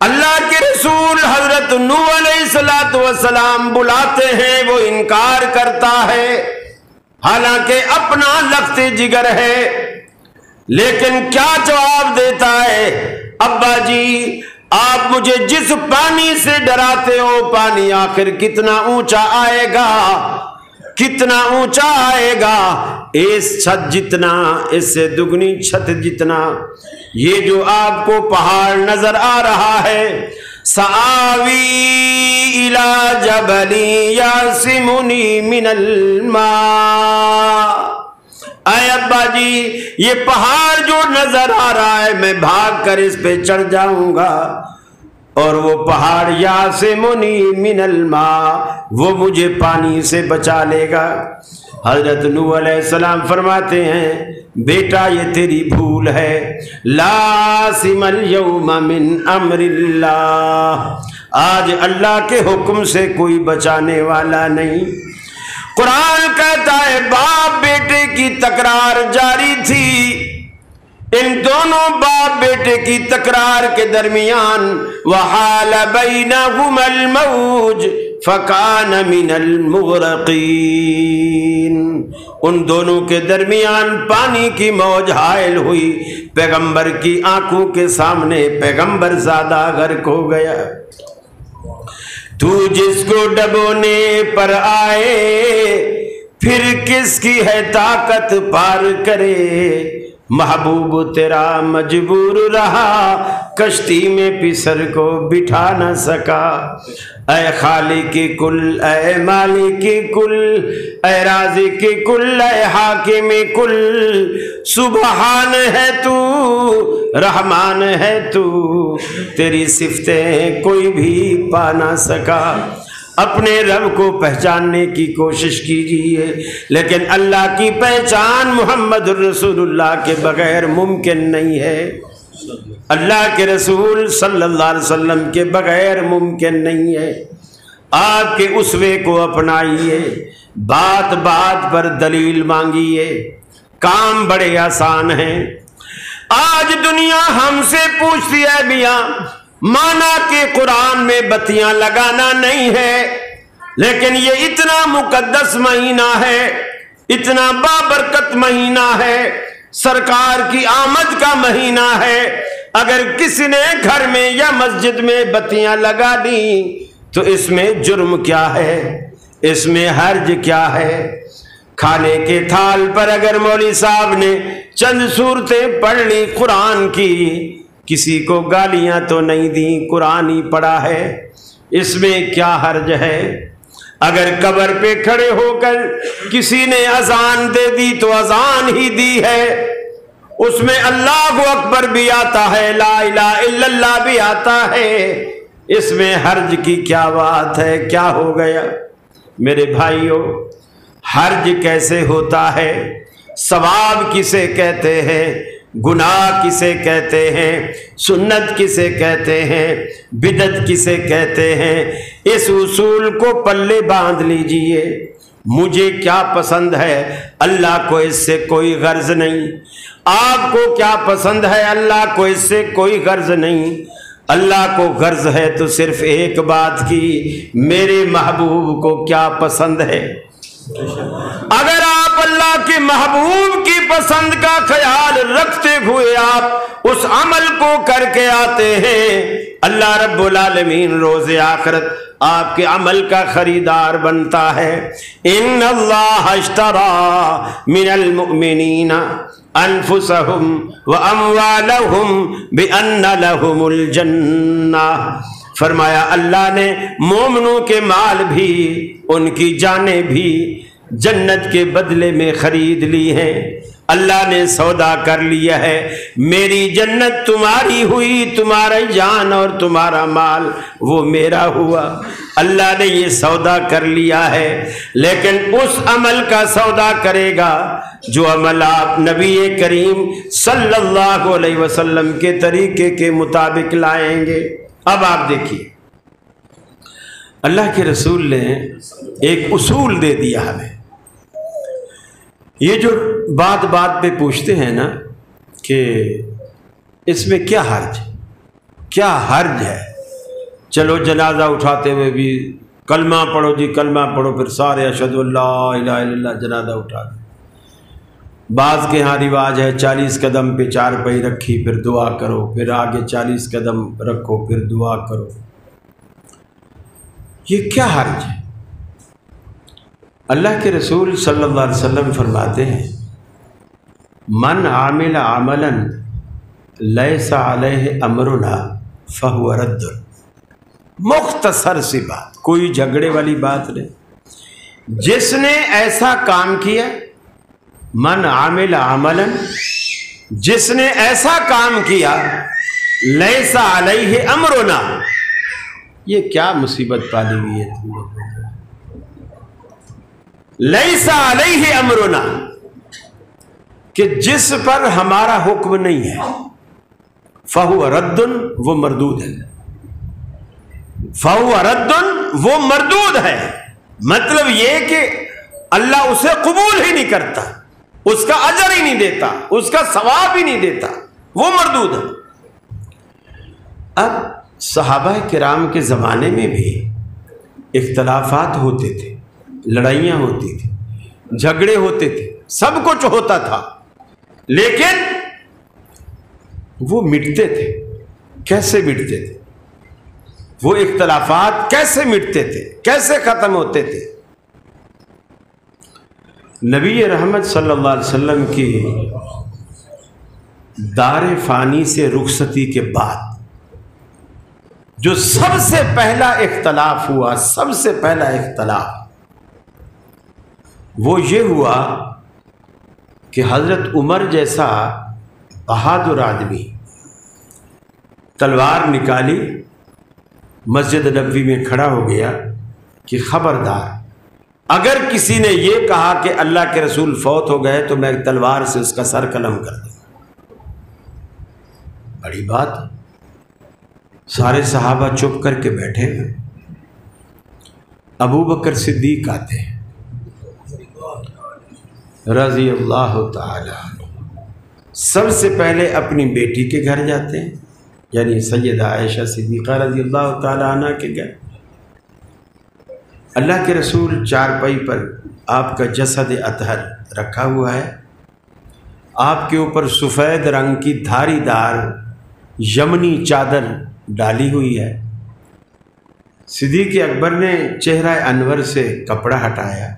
اللہ کے رسول حضرت نوح علیہ السلام بلاتے ہیں، وہ انکار کرتا ہے، حالانکہ اپنا لخت جگر ہے، لیکن کیا جواب دیتا ہے؟ ابا جی آپ مجھے جس پانی سے ڈراتے ہو، پانی آخر کتنا اونچا آئے گا، کتنا اونچا آئے گا، اس چھت جتنا، اس سے دگنی چھت جتنا۔ یہ جو آپ کو پہاڑ نظر آ رہا ہے، سآوی الی جبل یعصمنی من الماء، اے ابا جی یہ پہاڑ جو نظر آ رہا ہے میں بھاگ کر اس پہ چڑھ جاؤں گا، اور وہ پہاڑ یعصمنی من الماء، وہ مجھے پانی سے بچا لے گا۔ حضرت نوح علیہ السلام فرماتے ہیں بیٹا یہ تیری بھول ہے، لا عاصم اليوم من امر اللہ، آج اللہ کے حکم سے کوئی بچانے والا نہیں۔ قرآن کہتا ہے باپ بیٹے کی تکرار جاری تھی، ان دونوں باپ بیٹے کی تکرار کے درمیان وحال بینہما الموج فکان من المغرقین، ان دونوں کے درمیان پانی کی موج حائل ہوئی، پیغمبر کی آنکھوں کے سامنے پیغمبر زادہ غرق ہو گیا۔ تو جس کو ڈبونے پر آئے پھر کس کی ہے طاقت پار کرے، محبوب تیرا مجبور رہا کشتی میں پسر کو بٹھا نہ سکا۔ اے خالق کل، اے مالک کل، اے رازق کل، اے حاکم کل، سبحان ہے تو، رحمان ہے تو، تیری صفتیں کوئی بھی پا نہ سکا۔ اپنے رب کو پہچاننے کی کوشش کیجیے، لیکن اللہ کی پہچان محمد الرسول اللہ کے بغیر ممکن نہیں ہے، اللہ کے رسول صلی اللہ علیہ وسلم کے بغیر ممکن نہیں ہے۔ آپ کے اسوے کو اپنائیے، بات بات پر دلیل مانگیے، کام بڑے آسان ہیں۔ آج دنیا ہم سے پوچھتی ہے میاں مانا کہ قرآن میں بتیاں لگانا نہیں ہے، لیکن یہ اتنا مقدس مہینہ ہے، اتنا بابرکت مہینہ ہے، سرکار کی آمد کا مہینہ ہے، اگر کسی نے گھر میں یا مسجد میں بتیاں لگا دی تو اس میں جرم کیا ہے، اس میں حرج کیا ہے؟ کھانے کے تھال پر اگر مولوی صاحب نے چند صورتیں پڑھ لی قرآن کی، کسی کو گالیاں تو نہیں دی، قرآن ہی پڑھا ہے، اس میں کیا حرج ہے؟ اگر قبر پہ کھڑے ہو کر کسی نے اذان دے دی تو اذان ہی دی ہے، اس میں اللہ اکبر بھی آتا ہے، لا الہ الا اللہ بھی آتا ہے، اس میں حرج کی کیا بات ہے؟ کیا ہو گیا؟ میرے بھائیوں حرج کیسے ہوتا ہے؟ ثواب کسے کہتے ہیں؟ گناہ کسے کہتے ہیں؟ سنت کسے کہتے ہیں؟ بدعت کسے کہتے ہیں؟ اس اصول کو پلے باندھ لیجئے۔ مجھے کیا پسند ہے اللہ کو اس سے کوئی غرض نہیں، آپ کو کیا پسند ہے اللہ کو اس سے کوئی غرض نہیں۔ اللہ کو غرض ہے تو صرف ایک بات کی، میرے محبوب کو کیا پسند ہے۔ اگر آپ اللہ کے محبوب کی پسند کا خیال رکھتے ہوئے آپ اس عمل کو کر کے آتے ہیں، اللہ رب العالمین روز آخرت آپ کے عمل کا خریدار بنتا ہے۔ ان اللہ اشتری من المؤمنین انفسهم واموالهم بان لهم الجنہ، فرمایا اللہ نے مومنوں کے مال بھی، ان کی جانیں بھی جنت کے بدلے میں خرید لی ہیں۔ اللہ نے سودا کر لیا ہے، میری جنت تمہاری ہوئی، تمہاری جان اور تمہارا مال وہ میرا ہوا۔ اللہ نے یہ سودا کر لیا ہے، لیکن اس عمل کا سودا کرے گا جو عمل آپ نبی کریم صلی اللہ علیہ وسلم کے طریقے کے مطابق لائیں گے۔ اب آپ دیکھیے اللہ کے رسول نے ایک اصول دے دیا ہمیں۔ یہ جو بات بات پہ پوچھتے ہیں نا کہ اس میں کیا حرج، کیا حرج ہے؟ چلو جنازہ اٹھاتے ہوئے بھی کلمہ پڑھو جی، کلمہ پڑھو، پھر سارے اشہد اللہ الہ الا اللہ جنازہ اٹھا دیں۔ بعض کے ہاں رواج ہے 40 قدم پہ چارپائی رکھی، پھر دعا کرو، پھر آگے 40 قدم رکھو، پھر دعا کرو۔ یہ کیا حرج ہے؟ اللہ کے رسول صلی اللہ علیہ وسلم فرماتے ہیں من عامل عملا لیس علیہ امرنا فہو رد۔ مختصر سی بات، کوئی جھگڑے والی بات نہیں۔ جس نے ایسا کام کیا، من عامل عملا، جس نے ایسا کام کیا لیس علیہ امرنا، یہ کیا مصیبت پالی ہوئی ہے تم لوگوں کو؟ لیس علیہ امرنا، کہ جس پر ہمارا حکم نہیں ہے، فہو رد، وہ مردود ہے۔ فہو رد، وہ مردود ہے، مطلب یہ کہ اللہ اسے قبول ہی نہیں کرتا، اس کا اجر ہی نہیں دیتا، اس کا ثواب ہی نہیں دیتا، وہ مردود ہے۔ اب صحابہ کرام کے زمانے میں بھی اختلافات ہوتے تھے، لڑائیاں ہوتی تھیں، جھگڑے ہوتے تھے، سب کچھ ہوتا تھا، لیکن وہ مٹتے تھے۔ کیسے مٹتے تھے وہ اختلافات؟ کیسے مٹتے تھے؟ کیسے ختم ہوتے تھے؟ نبی رحمت صلی اللہ علیہ وسلم کی دار فانی سے رخصتی کے بعد جو سب سے پہلا اختلاف ہوا، سب سے پہلا اختلاف وہ یہ ہوا کہ حضرت عمر جیسا بہادر آدمی تلوار نکالی، مسجد نبوی میں کھڑا ہو گیا کہ خبردار، اگر کسی نے یہ کہا کہ اللہ کے رسول فوت ہو گئے تو میں تلوار سے اس کا سر قلم کر دوں گا۔ بڑی بات۔ سارے صحابہ چپ کر کے بیٹھے ہوئے۔ ابو بکر صدیق آتے ہیں رضی اللہ تعالی عنہ، سب سے پہلے اپنی بیٹی کے گھر جاتے ہیں، یعنی سیدہ عائشہ صدیقہ رضی اللہ تعالی عنہ کے گھر۔ اللہ کے رسول چارپائی پر آپ کا جسد اطہر رکھا ہوا ہے، آپ کے اوپر سفید رنگ کی دھاری دار یمنی چادر ڈالی ہوئی ہے۔ صدیق اکبر نے چہرہ انور سے کپڑا ہٹایا،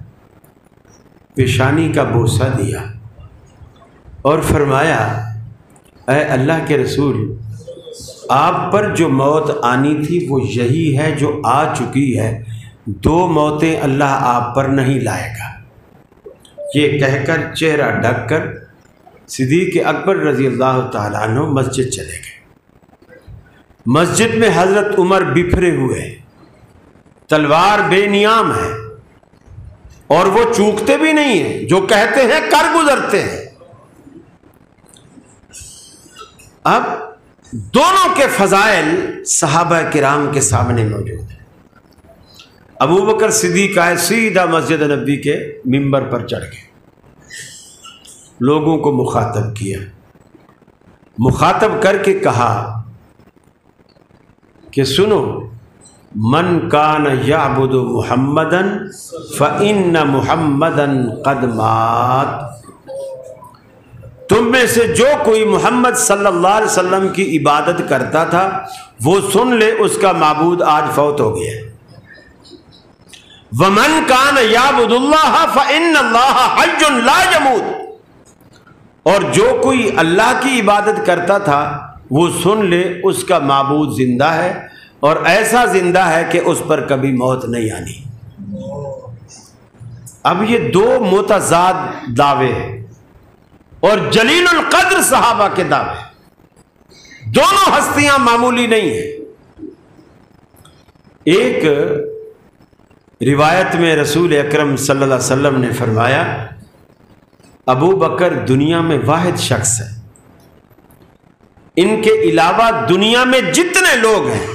پیشانی کا بوسہ دیا اور فرمایا اے اللہ کے رسول، آپ پر جو موت آنی تھی وہ یہی ہے جو آ چکی ہے، 2 موتیں اللہ آپ پر نہیں لائے گا۔ یہ کہہ کر چہرہ ڈھک کر صدیق اکبر رضی اللہ تعالیٰ عنہ مسجد چلے گئے۔ مسجد میں حضرت عمر بکھرے ہوئے، تلوار بے نیام ہے، اور وہ چوکتے بھی نہیں ہیں، جو کہتے ہیں کر گزرتے ہیں۔ اب دونوں کے فضائل صحابہ کرام کے سامنے موجود ہیں۔ ابو بکر صدیق آئے، سیدھا مسجد نبوی کے ممبر پر چڑھ گئے، لوگوں کو مخاطب کیا، مخاطب کر کے کہا کہ سنو، من کان یعبد محمدًا فإن محمدًا قد مات۔ تم میں سے جو کوئی محمد صلی اللہ علیہ وسلم کی عبادت کرتا تھا وہ سن لے، اس کا معبود آج فوت ہو گیا۔ ومن کان یعبد اللہ فإن اللہ حی لا یموت، اور جو کوئی اللہ کی عبادت کرتا تھا وہ سن لے، اس کا معبود زندہ ہے، اور ایسا زندہ ہے کہ اس پر کبھی موت نہیں آنی۔ اب یہ 2 متضاد دعوے ہیں، اور جلیل القدر صحابہ کے دعوے، دونوں ہستیاں معمولی نہیں ہیں۔ ایک روایت میں رسول اکرم صلی اللہ علیہ وسلم نے فرمایا ابو بکر دنیا میں واحد شخص ہے، ان کے علاوہ دنیا میں جتنے لوگ ہیں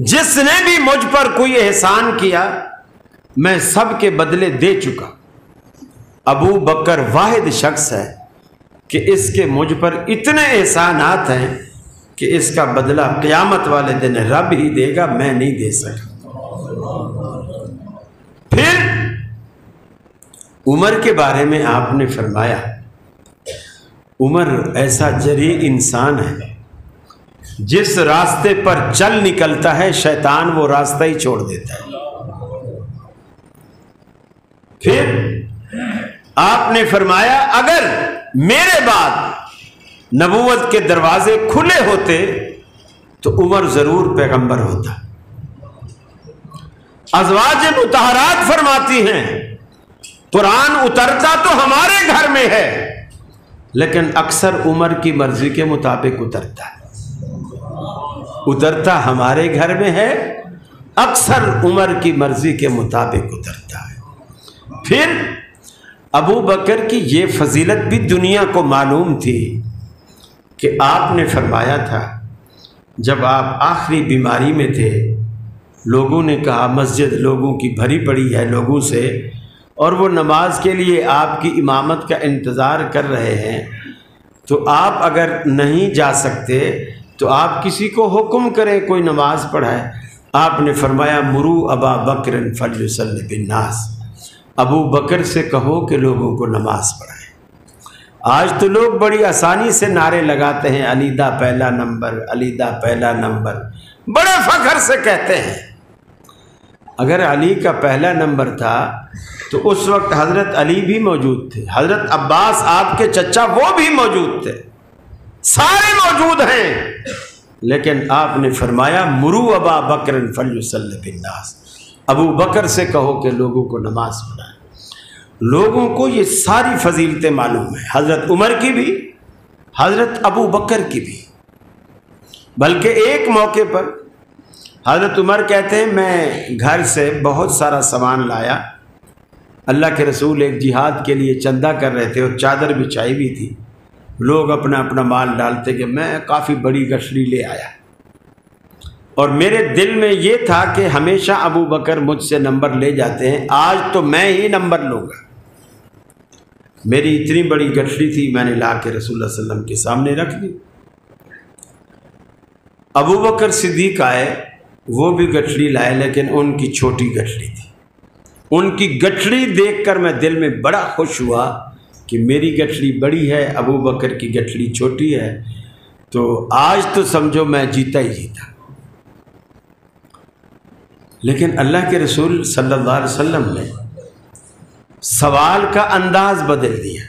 جس نے بھی مجھ پر کوئی احسان کیا میں سب کے بدلے دے چکا۔ ابو بکر واحد شخص ہے کہ اس کے مجھ پر اتنے احسانات ہیں کہ اس کا بدلہ قیامت والے دن رب ہی دے گا، میں نہیں دے سکتا۔ پھر عمر کے بارے میں آپ نے فرمایا عمر ایسا جری انسان ہے، جس راستے پر چل نکلتا ہے شیطان وہ راستہ ہی چھوڑ دیتا ہے۔ پھر آپ نے فرمایا اگر میرے بعد نبوت کے دروازے کھلے ہوتے تو عمر ضرور پیغمبر ہوتا۔ ازواج مطہرات فرماتی ہیں قرآن اترتا تو ہمارے گھر میں ہے، لیکن اکثر عمر کی مرضی کے مطابق اترتا ہے۔ اترتا ہمارے گھر میں ہے، اکثر عمر کی مرضی کے مطابق اترتا ہے۔ پھر ابو بکر کی یہ فضیلت بھی دنیا کو معلوم تھی کہ آپ نے فرمایا تھا جب آپ آخری بیماری میں تھے، لوگوں نے کہا مسجد لوگوں کی بھری پڑی ہے لوگوں سے، اور وہ نماز کے لیے آپ کی امامت کا انتظار کر رہے ہیں، تو آپ اگر نہیں جا سکتے تو آپ کسی کو حکم کریں کوئی نماز پڑھائے۔ آپ نے فرمایا مرو ابا بکر فلیصلی بالناس، ابو بکر سے کہو کہ لوگوں کو نماز پڑھائیں۔ آج تو لوگ بڑی آسانی سے نعرے لگاتے ہیں علی دا پہلا نمبر، علی دا پہلا نمبر، بڑے فخر سے کہتے ہیں۔ اگر علی کا پہلا نمبر تھا تو اس وقت حضرت علی بھی موجود تھے، حضرت عباس آپ کے چچا وہ بھی موجود تھے، سارے موجود ہیں، لیکن آپ نے فرمایا مرو ابا بکر فلیصلی بالناس، ابو بکر سے کہو کہ لوگوں کو نماز پڑھائیں۔ لوگوں کو یہ ساری فضیلتیں معلوم ہیں، حضرت عمر کی بھی، حضرت ابو بکر کی بھی۔ بلکہ ایک موقع پر حضرت عمر کہتے ہیں میں گھر سے بہت سارا سامان لایا، اللہ کے رسول ایک جہاد کے لیے چندہ کر رہے تھے اور چادر بچھائی بھی تھی، لوگ اپنا اپنا مال ڈالتے کہ میں کافی بڑی گٹھڑی لے آیا، اور میرے دل میں یہ تھا کہ ہمیشہ ابو بکر مجھ سے نمبر لے جاتے ہیں، آج تو میں ہی نمبر لوں گا۔ میری اتنی بڑی گٹھڑی تھی، میں نے لا کے رسول اللہ صلی اللہ علیہ وسلم کے سامنے رکھ دی۔ ابو بکر صدیق آئے، وہ بھی گٹھڑی لائے، لیکن ان کی چھوٹی گٹھڑی تھی۔ ان کی گٹھڑی دیکھ کر میں دل میں بڑا خوش ہوا کہ میری گٹھڑی بڑی ہے، ابو بکر کی گٹھڑی چھوٹی ہے، تو آج تو سمجھو میں جیتا ہی جیتا۔ لیکن اللہ کے رسول صلی اللہ علیہ وسلم نے سوال کا انداز بدل دیا۔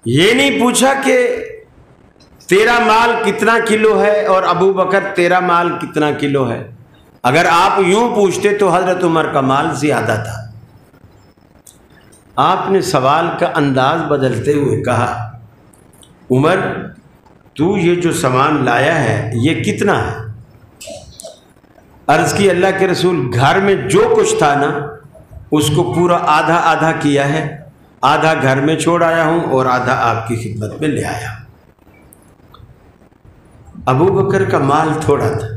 یہ نہیں پوچھا کہ تیرا مال کتنا کلو ہے اور ابو بکر تیرا مال کتنا کلو ہے۔ اگر آپ یوں پوچھتے تو حضرت عمر کا مال زیادہ تھا۔ آپ نے سوال کا انداز بدلتے ہوئے کہا عمر تو یہ جو سامان لایا ہے یہ کتنا ہے؟ عرض کی اللہ کے رسول گھر میں جو کچھ تھا نا اس کو پورا آدھا آدھا کیا ہے، آدھا گھر میں چھوڑ آیا ہوں اور آدھا آپ کی خدمت میں لے آیا ہوں۔ ابو بکر کا مال تھوڑا تھا۔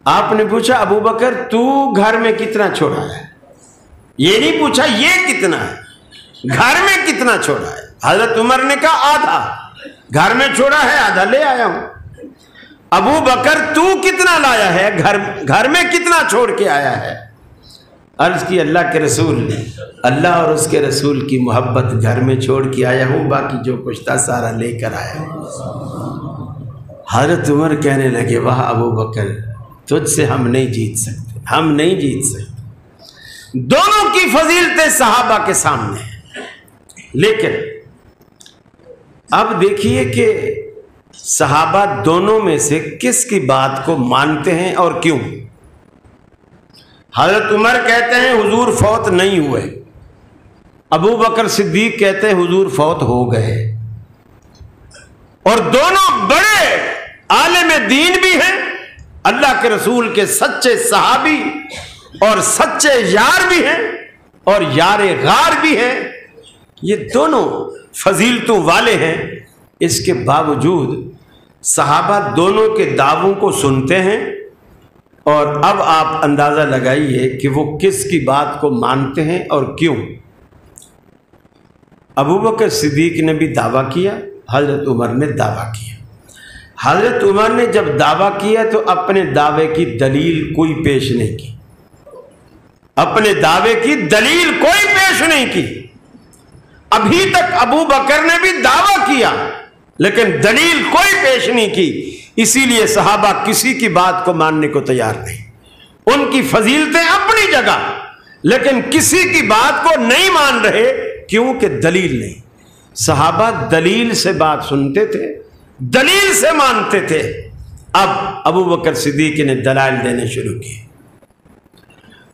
آپ نے پوچھا ابو بکر تو گھر میں کتنا چھوڑا ہے؟ یہ نہیں پوچھا یہ کتنا ہے، گھر میں کتنا چھوڑا ہے۔ حضرت عمر نے کہا آدھا گھر میں چھوڑا ہے، آدھا لے آیا ہوں۔ ابو بکر تو کتنا لایا ہے، گھر میں کتنا چھوڑ کے آیا ہے؟ عرض کی اللہ کے رسول نے اللہ اور اس کے رسول کی محبت گھر میں چھوڑ کے آیا ہوں، باقی جو کچھ تھا سارا لے کر آیا ہوں۔ حضرت عمر کہنے لگے واہ ابو بکر تجھ سے ہم نہیں جیت سکتے، ہم نہیں جیت سکتے۔ دونوں کی فضیلتیں صحابہ کے سامنے ہیں، لیکن اب دیکھیے کہ صحابہ دونوں میں سے کس کی بات کو مانتے ہیں اور کیوں۔ حضرت عمر کہتے ہیں حضور فوت نہیں ہوئے، ابو بکر صدیق کہتے ہیں حضور فوت ہو گئے، اور دونوں بڑے عالم دین بھی ہیں، اللہ کے رسول کے سچے صحابی اور سچے یار بھی ہیں اور یار غار بھی ہیں، یہ دونوں فضیلتوں والے ہیں۔ اس کے باوجود صحابہ دونوں کے دعووں کو سنتے ہیں، اور اب آپ اندازہ لگائیے کہ وہ کس کی بات کو مانتے ہیں اور کیوں۔ ابو بکر صدیق نے بھی دعویٰ کیا، حضرت عمر نے دعویٰ کیا۔ حضرت عمر نے جب دعویٰ کیا تو اپنے دعوے کی دلیل کوئی پیش نہیں کی، اپنے دعوے کی دلیل کوئی پیش نہیں کی۔ ابھی تک ابو بکر نے بھی دعویٰ کیا لیکن دلیل کوئی پیش نہیں کی، اسی لیے صحابہ کسی کی بات کو ماننے کو تیار نہیں۔ ان کی فضیلتیں اپنی جگہ، لیکن کسی کی بات کو نہیں مان رہے کیونکہ دلیل نہیں۔ صحابہ دلیل سے بات سنتے تھے، دلیل سے مانتے تھے۔ اب ابو بکر صدیق نے دلائل دینے شروع کیے۔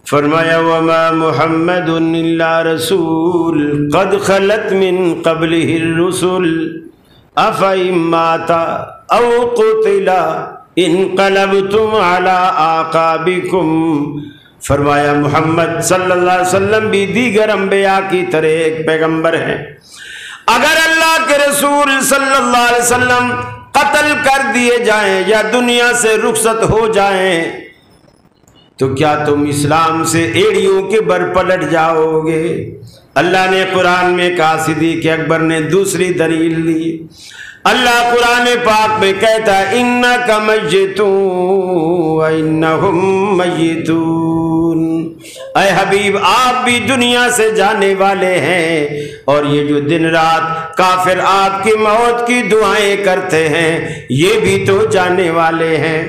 فرمایا وما محمد الا رسول قد خلت من قبله الرسل افإن مات او قتل انقلبتم على اعقابكم۔ فرمایا محمد صلی اللہ علیہ وسلم بھی دیگر انبیاء کی طرح ایک پیغمبر ہیں، اگر اللہ کے رسول صلی اللہ علیہ وسلم قتل کر دیے جائیں یا دنیا سے رخصت ہو جائیں تو کیا تم اسلام سے ایڑیوں کے بر پلٹ جاؤ گے؟ اللہ نے قرآن میں کہا، صدیق اکبر نے دوسری دلیل دی۔ اللہ قرآن پاک میں کہتا ہے انک میتون وانہم میتون، اے حبیب آپ بھی دنیا سے جانے والے ہیں، اور یہ جو دن رات کافر آپ کی موت کی دعائیں کرتے ہیں یہ بھی تو جانے والے ہیں۔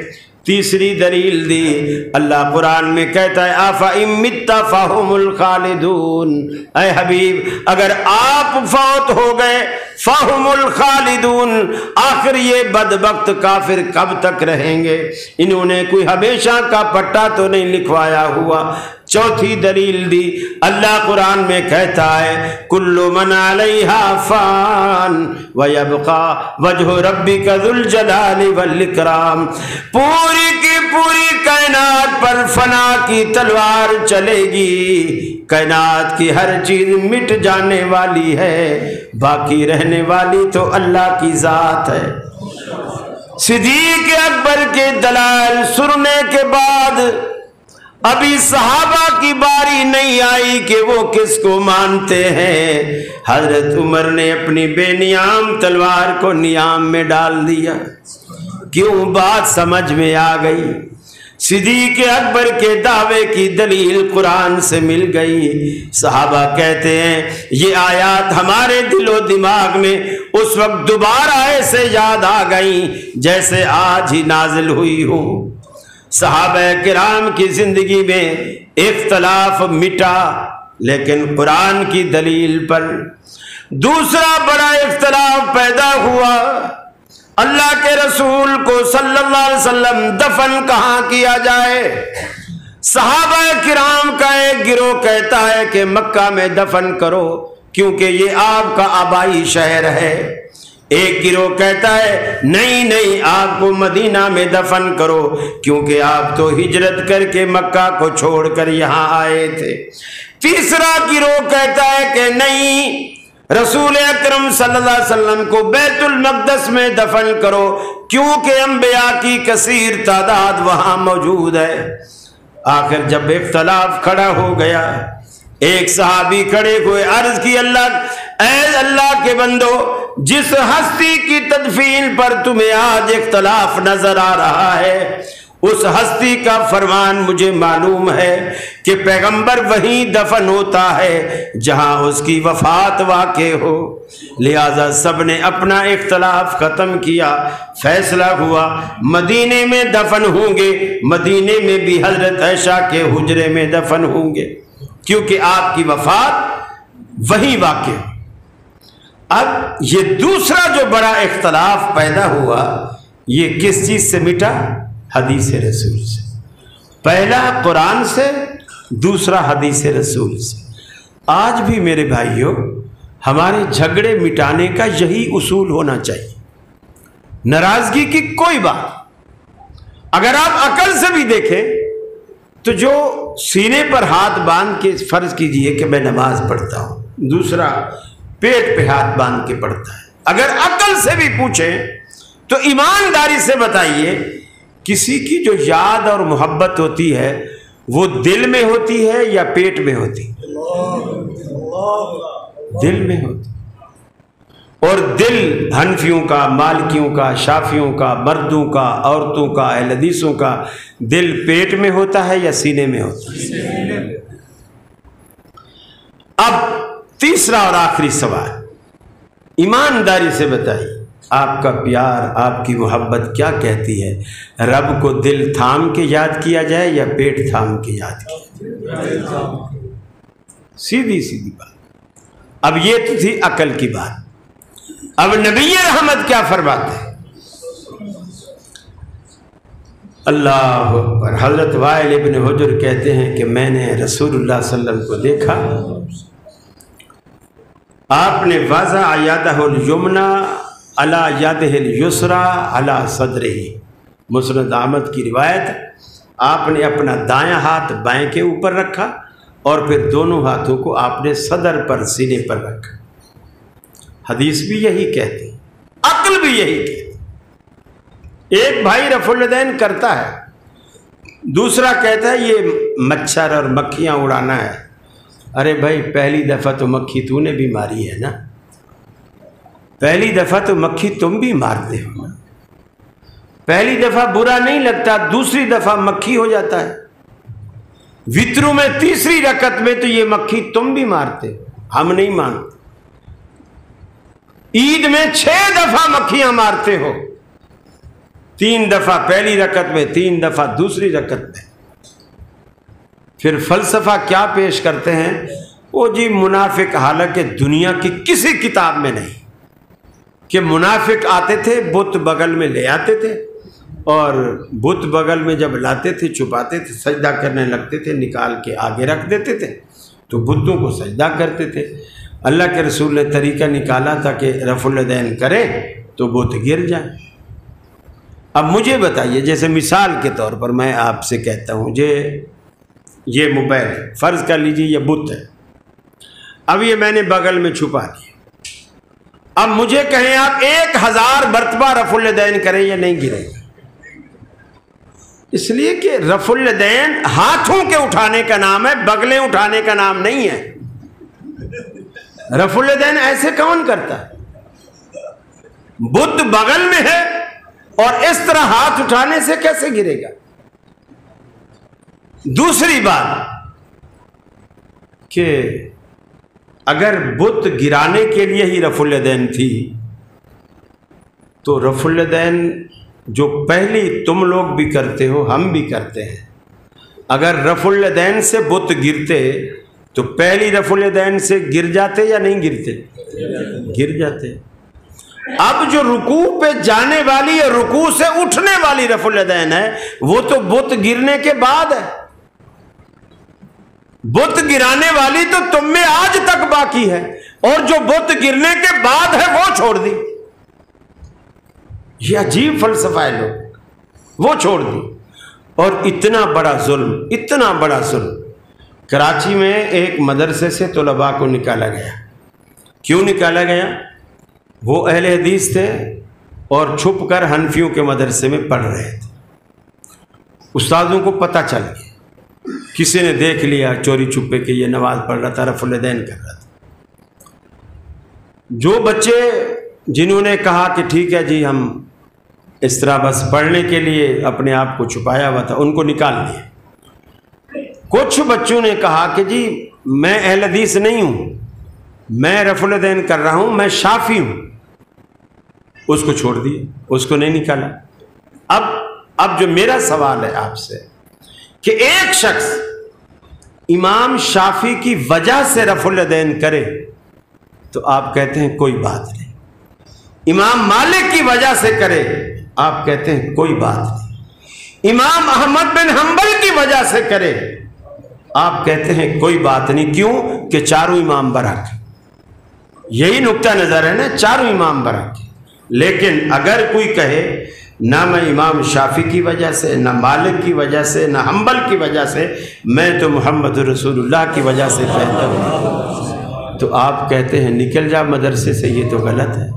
تیسری دلیل دی، اللہ قرآن میں کہتا ہے افإن مت فهم الخالدون، اے حبیب اگر آپ فوت ہو گئے فهم الخالدون، آخر یہ بدبخت کافر کب تک رہیں گے؟ انہوں نے کوئی ہمیشہ کا پٹا تو نہیں لکھوایا ہوا۔ چوتھی دلیل دی، اللہ قرآن میں کہتا ہے کل من علیہا فان ویبقى وجہ ربک ذو الجلال والاکرام، پوری کی پوری کائنات پر فنا کی تلوار چلے گی، کائنات کی ہر چیز مٹ جانے والی ہے، باقی رہنے والی تو اللہ کی ذات ہے۔ صدیق اکبر کے دلائل سننے کے بعد ابھی صحابہ کی باری نہیں آئی کہ وہ کس کو مانتے ہیں۔ حضرت عمر نے اپنی بے نیام تلوار کو نیام میں ڈال دیا۔ کیوں؟ بات سمجھ میں آ گئی، صدیق اکبر کے دعوے کی دلیل قرآن سے مل گئی۔ صحابہ کہتے ہیں یہ آیات ہمارے دل و دماغ میں اس وقت دوبارہ ایسے یاد آ گئیں جیسے آج ہی نازل ہوئی ہوں۔ صحابہ کرام کی زندگی میں اختلاف مٹا لیکن قرآن کی دلیل پر۔ دوسرا بڑا اختلاف پیدا ہوا، اللہ کے رسول کو صلی اللہ علیہ وسلم دفن کہاں کیا جائے؟ صحابہ کرام کا ایک گروہ کہتا ہے کہ مکہ میں دفن کرو کیونکہ یہ آپ کا آبائی شہر ہے۔ ایک گروہ کہتا ہے نہیں آپ کو مدینہ میں دفن کرو کیونکہ آپ تو ہجرت کر کے مکہ کو چھوڑ کر یہاں آئے تھے۔ تیسرا گروہ کہتا ہے کہ نہیں، رسول اکرم صلی اللہ علیہ وسلم کو بیت المقدس میں دفن کرو کیونکہ انبیاء کی کثیر تعداد وہاں موجود ہے۔ آخر جب اختلاف کھڑا ہو گیا، ایک صحابی کھڑے ہوئے، عرض کی اے اللہ کے بندو، جس ہستی کی تدفین پر تمہیں آج اختلاف نظر آ رہا ہے اس ہستی کا فرمان مجھے معلوم ہے کہ پیغمبر وہیں دفن ہوتا ہے جہاں اس کی وفات واقع ہو، لہذا سب نے اپنا اختلاف ختم کیا، فیصلہ ہوا مدینے میں دفن ہوں گے، مدینے میں بھی حضرت عائشہ کے حجرے میں دفن ہوں گے کیونکہ آپ کی وفات وہیں واقع ہو۔ اب یہ دوسرا جو بڑا اختلاف پیدا ہوا یہ کس چیز سے مٹا؟ حدیث رسول سے۔ پہلا قرآن سے، دوسرا حدیث رسول سے۔ آج بھی میرے بھائیوں ہمارے جھگڑے مٹانے کا یہی اصول ہونا چاہیے۔ ناراضگی کی کوئی بات، اگر آپ عقل سے بھی دیکھیں تو جو سینے پر ہاتھ باندھ کے فرض کیجئے کہ میں نماز پڑھتا ہوں، دوسرا پیٹ پہ ہاتھ باندھ کے پڑھتا ہے، اگر عقل سے بھی پوچھیں تو ایمانداری سے بتائیے کسی کی جو یاد اور محبت ہوتی ہے وہ دل میں ہوتی ہے یا پیٹ میں ہوتی؟ دل میں ہوتی۔ اور دل حنفیوں کا، مالکیوں کا، شافیوں کا، مردوں کا، عورتوں کا، اہل حدیثوں کا دل پیٹ میں ہوتا ہے یا سینے میں ہوتا ہے؟ اب تیسرا اور آخری سوال، ایمانداری سے بتائیے آپ کا پیار، آپ کی محبت کیا کہتی ہے؟ رب کو دل تھام کے یاد کیا جائے یا پیٹ تھام کے یاد کیا جائے؟ سیدھی سیدھی بات۔ اب یہ تو تھی عقل کی بات۔ اب نبی رحمت کیا فرماتے ہیں؟ اللہ اکبر۔ حضرت وائل ابن حجر کہتے ہیں کہ میں نے رسول اللہ صلی اللہ علیہ وسلم کو دیکھا، آپ نے وضع یدہ الیمنی علی یدہ الیسری علی صدرہ، مسند احمد کی روایت، آپ نے اپنا دایاں ہاتھ بائیں کے اوپر رکھا اور پھر دونوں ہاتھوں کو آپ نے صدر پر، سینے پر رکھا۔ حدیث بھی یہی کہتی، عقل بھی یہی کہتی۔ ایک بھائی رفع الیدین کرتا ہے، دوسرا کہتا ہے یہ مچھر اور مکھیاں اڑانا ہے۔ ارے بھائی پہلی دفعہ تو مکھی تو نے بھی ماری ہے نا، پہلی دفعہ تو مکھی تم بھی مارتے ہو نا، پہلی دفعہ برا نہیں لگتا، دوسری دفعہ مکھی ہو جاتا ہے۔ وتروں میں تیسری رکعت میں تو یہ مکھی تم بھی مارتے ہو، ہم نہیں مانتے۔ عید میں 6 دفعہ مکھیاں مارتے ہو، 3 دفعہ پہلی رکعت میں، 3 دفعہ دوسری رکعت میں۔ پھر فلسفہ کیا پیش کرتے ہیں؟ وہ جی منافق، حالانکہ دنیا کی کسی کتاب میں نہیں کہ منافق آتے تھے بت بغل میں لے آتے تھے، اور بت بغل میں جب لاتے تھے چھپاتے تھے، سجدہ کرنے لگتے تھے، نکال کے آگے رکھ دیتے تھے تو بتوں کو سجدہ کرتے تھے۔ اللہ کے رسول نے طریقہ نکالا تھا کہ رفع الیدین کرے تو بت گر جائے۔ اب مجھے بتائیے، جیسے مثال کے طور پر میں آپ سے کہتا ہوں یہ موبائل ہے، فرض کر لیجیے یہ بت ہے، اب یہ میں نے بغل میں چھپا دیا، اب مجھے کہیں آپ 1000 مرتبہ رفع الیدین کریں یا نہیں گرے گا؟ اس لیے کہ رفع الیدین ہاتھوں کے اٹھانے کا نام ہے، بغلیں اٹھانے کا نام نہیں ہے۔ رفع الیدین ایسے کون کرتا ہے؟ بت بغل میں ہے اور اس طرح ہاتھ اٹھانے سے کیسے گرے گا؟ دوسری بات کہ اگر بت گرانے کے لیے ہی رفع الیدین تھی تو رفع الیدین جو پہلی تم لوگ بھی کرتے ہو ہم بھی کرتے ہیں، اگر رفع الیدین سے بت گرتے تو پہلی رفع الیدین سے گر جاتے یا نہیں گرتے؟ گر جاتے۔ اب جو رکوع پہ جانے والی یا رکوع سے اٹھنے والی رفع الیدین ہے وہ تو بت گرنے کے بعد ہے، بت گرانے والی تو تم میں آج تک باقی ہے، اور جو بت گرنے کے بعد ہے وہ چھوڑ دی۔ یہ عجیب فلسفہ ہے، لوگ وہ چھوڑ دی۔ اور اتنا بڑا ظلم، اتنا بڑا ظلم، کراچی میں ایک مدرسے سے طلباء کو نکالا گیا۔ کیوں نکالا گیا؟ وہ اہل حدیث تھے اور چھپ کر حنفیوں کے مدرسے میں پڑھ رہے تھے۔ استادوں کو پتہ چل گیا، کسی نے دیکھ لیا چوری چھپے کہ یہ نماز پڑھ رہا تھا، رفع الیدین کر رہا تھا۔ جو بچے جنہوں نے کہا کہ ٹھیک ہے جی ہم اس طرح بس پڑھنے کے لیے اپنے آپ کو چھپایا ہوا تھا، ان کو نکال دیا۔ کچھ بچوں نے کہا کہ جی میں اہل حدیث نہیں ہوں، میں رفع الیدین کر رہا ہوں، میں شافعی ہوں، اس کو چھوڑ دیا، اس کو نہیں نکالا۔ اب جو میرا سوال ہے آپ سے کہ ایک شخص امام شافعی کی وجہ سے رفع الیدین کرے تو آپ کہتے ہیں کوئی بات نہیں، امام مالک کی وجہ سے کرے آپ کہتے ہیں کوئی بات نہیں، امام احمد بن حنبل کی وجہ سے کرے آپ کہتے ہیں کوئی بات نہیں۔ کیوں؟ کہ چاروں امام برحق، یہی نقطہ نظر ہے نا، چاروں امام برحق۔ لیکن اگر کوئی کہے نہ میں امام شافعی کی وجہ سے، نہ مالک کی وجہ سے، نہ حنبل کی وجہ سے، میں تو محمد رسول اللہ کی وجہ سے کہتا ہوں، تو آپ کہتے ہیں نکل جا مدرسے سے، یہ تو غلط ہے۔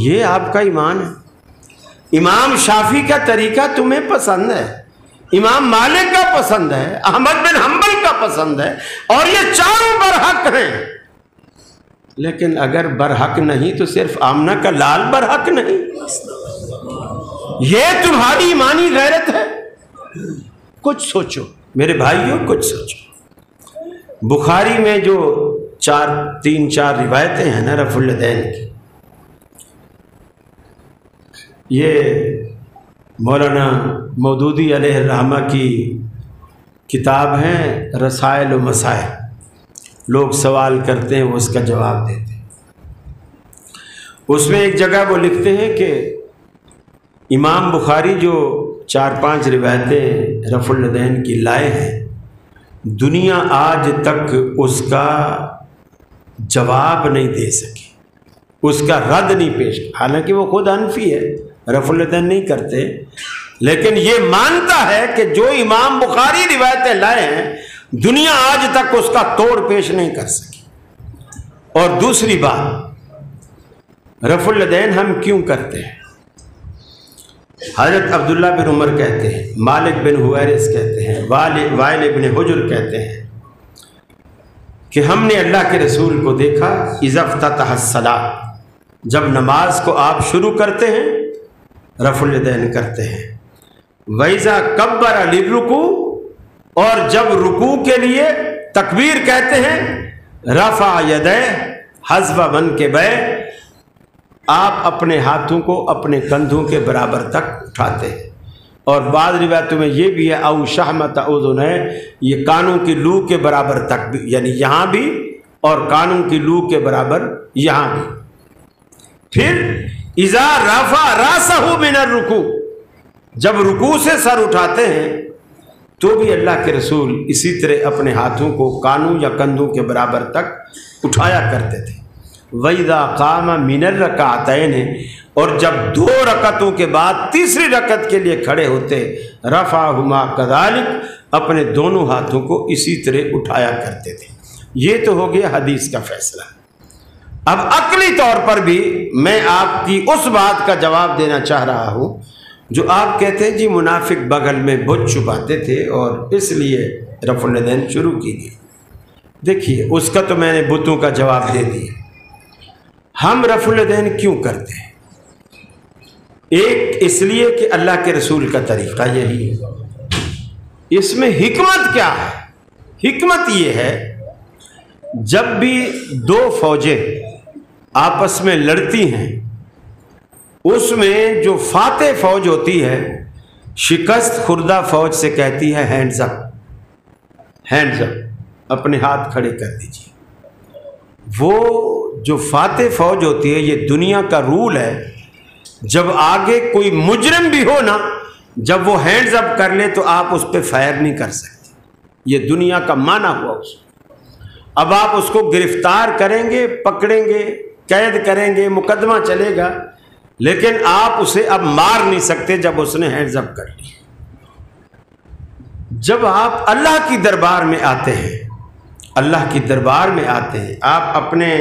یہ آپ کا ایمان ہے۔ امام شافعی کا طریقہ تمہیں پسند ہے، امام مالک کا پسند ہے، احمد بن حنبل کا پسند ہے، اور یہ چاروں برحق ہیں۔ لیکن اگر برحق نہیں تو صرف آمنہ کا لال برحق نہیں؟ یہ تمہاری ایمانی غیرت ہے؟ کچھ سوچو میرے بھائیوں، کچھ سوچو۔ بخاری میں جو تین چار روایتیں ہیں نا رفع الیدین کی، یہ مولانا مودودی علیہ الرحمہ کی کتاب ہیں رسائل و مسائل، لوگ سوال کرتے ہیں وہ اس کا جواب دیتے ہیں۔ اس میں ایک جگہ وہ لکھتے ہیں کہ امام بخاری جو 4-5 روایتیں رفع الیدین کی لائے ہیں، دنیا آج تک اس کا جواب نہیں دے سکی، اس کا رد نہیں پیش کیا۔ حالانکہ وہ خود حنفی ہے، رفع الیدین نہیں کرتے، لیکن یہ مانتا ہے کہ جو امام بخاری روایتیں لائے ہیں دنیا آج تک اس کا توڑ پیش نہیں کر سکی۔ اور دوسری بات، رفع الیدین ہم کیوں کرتے ہیں؟ حضرت عبداللہ بن عمر کہتے ہیں، مالک بن حویرث کہتے ہیں، وائل بن حجر کہتے ہیں کہ ہم نے اللہ کے رسول کو دیکھا اذا افتتح الصلاۃ، جب نماز کو آپ شروع کرتے ہیں رفع الیدین کرتے ہیں، وَإِذَا كَبَّرَ لِلرُّكُوعِ، اور جب رکوع کے لیے تکبیر کہتے ہیں رفع یدیہ حذو منکبیہ، آپ اپنے ہاتھوں کو اپنے کندھوں کے برابر تک اٹھاتے ہیں۔ اور بعض روایتوں میں یہ بھی ہے او شحمۃ اذنیہ، یہ کانوں کی لو کے برابر تک بھی، یعنی یہاں بھی اور کانوں کی لو کے برابر یہاں بھی۔ پھر اذا رفع راسہ من الرکوع، جب رکوع سے سر اٹھاتے ہیں تو بھی اللہ کے رسول اسی طرح اپنے ہاتھوں کو کانوں یا کندھوں کے برابر تک اٹھایا کرتے تھے۔ وَإِذَا قَامَ مِنَ الرَّكَعَتَيْنِ، اور جب 2 رکعتوں کے بعد تیسری رکعت کے لیے کھڑے ہوتے رفعهما كذلك، اپنے دونوں ہاتھوں کو اسی طرح اٹھایا کرتے تھے۔ یہ تو ہو گیا حدیث کا فیصلہ۔ اب عقلی طور پر بھی میں آپ کی اس بات کا جواب دینا چاہ رہا ہوں جو آپ کہتے ہیں جی منافق بغل میں بت چھپاتے تھے اور اس لیے رفع الیدین شروع کی گئی۔ دیکھیے اس کا تو میں نے بتوں کا جواب دے دیا۔ ہم رفع الیدین کیوں کرتے ہیں؟ ایک اس لیے کہ اللہ کے رسول کا طریقہ یہی ہے۔ اس میں حکمت کیا ہے؟ حکمت یہ ہے جب بھی 2 فوجیں آپس میں لڑتی ہیں، اس میں جو فاتح فوج ہوتی ہے شکست خوردہ فوج سے کہتی ہے ہینڈز اپ، ہینڈز اپ، اپنے ہاتھ کھڑے کر دیجیے۔ وہ جو فاتح فوج ہوتی ہے، یہ دنیا کا رول ہے، جب آگے کوئی مجرم بھی ہو نا، جب وہ ہینڈز اپ کر لے تو آپ اس پہ فائر نہیں کر سکتے۔ یہ دنیا کا معنی ہوا اس کو۔ اب آپ اس کو گرفتار کریں گے، پکڑیں گے، قید کریں گے، مقدمہ چلے گا، لیکن آپ اسے اب مار نہیں سکتے جب اس نے ہینڈز اپ کر لی۔ جب آپ اللہ کی دربار میں آتے ہیں، اللہ کی دربار میں آتے ہیں، آپ اپنے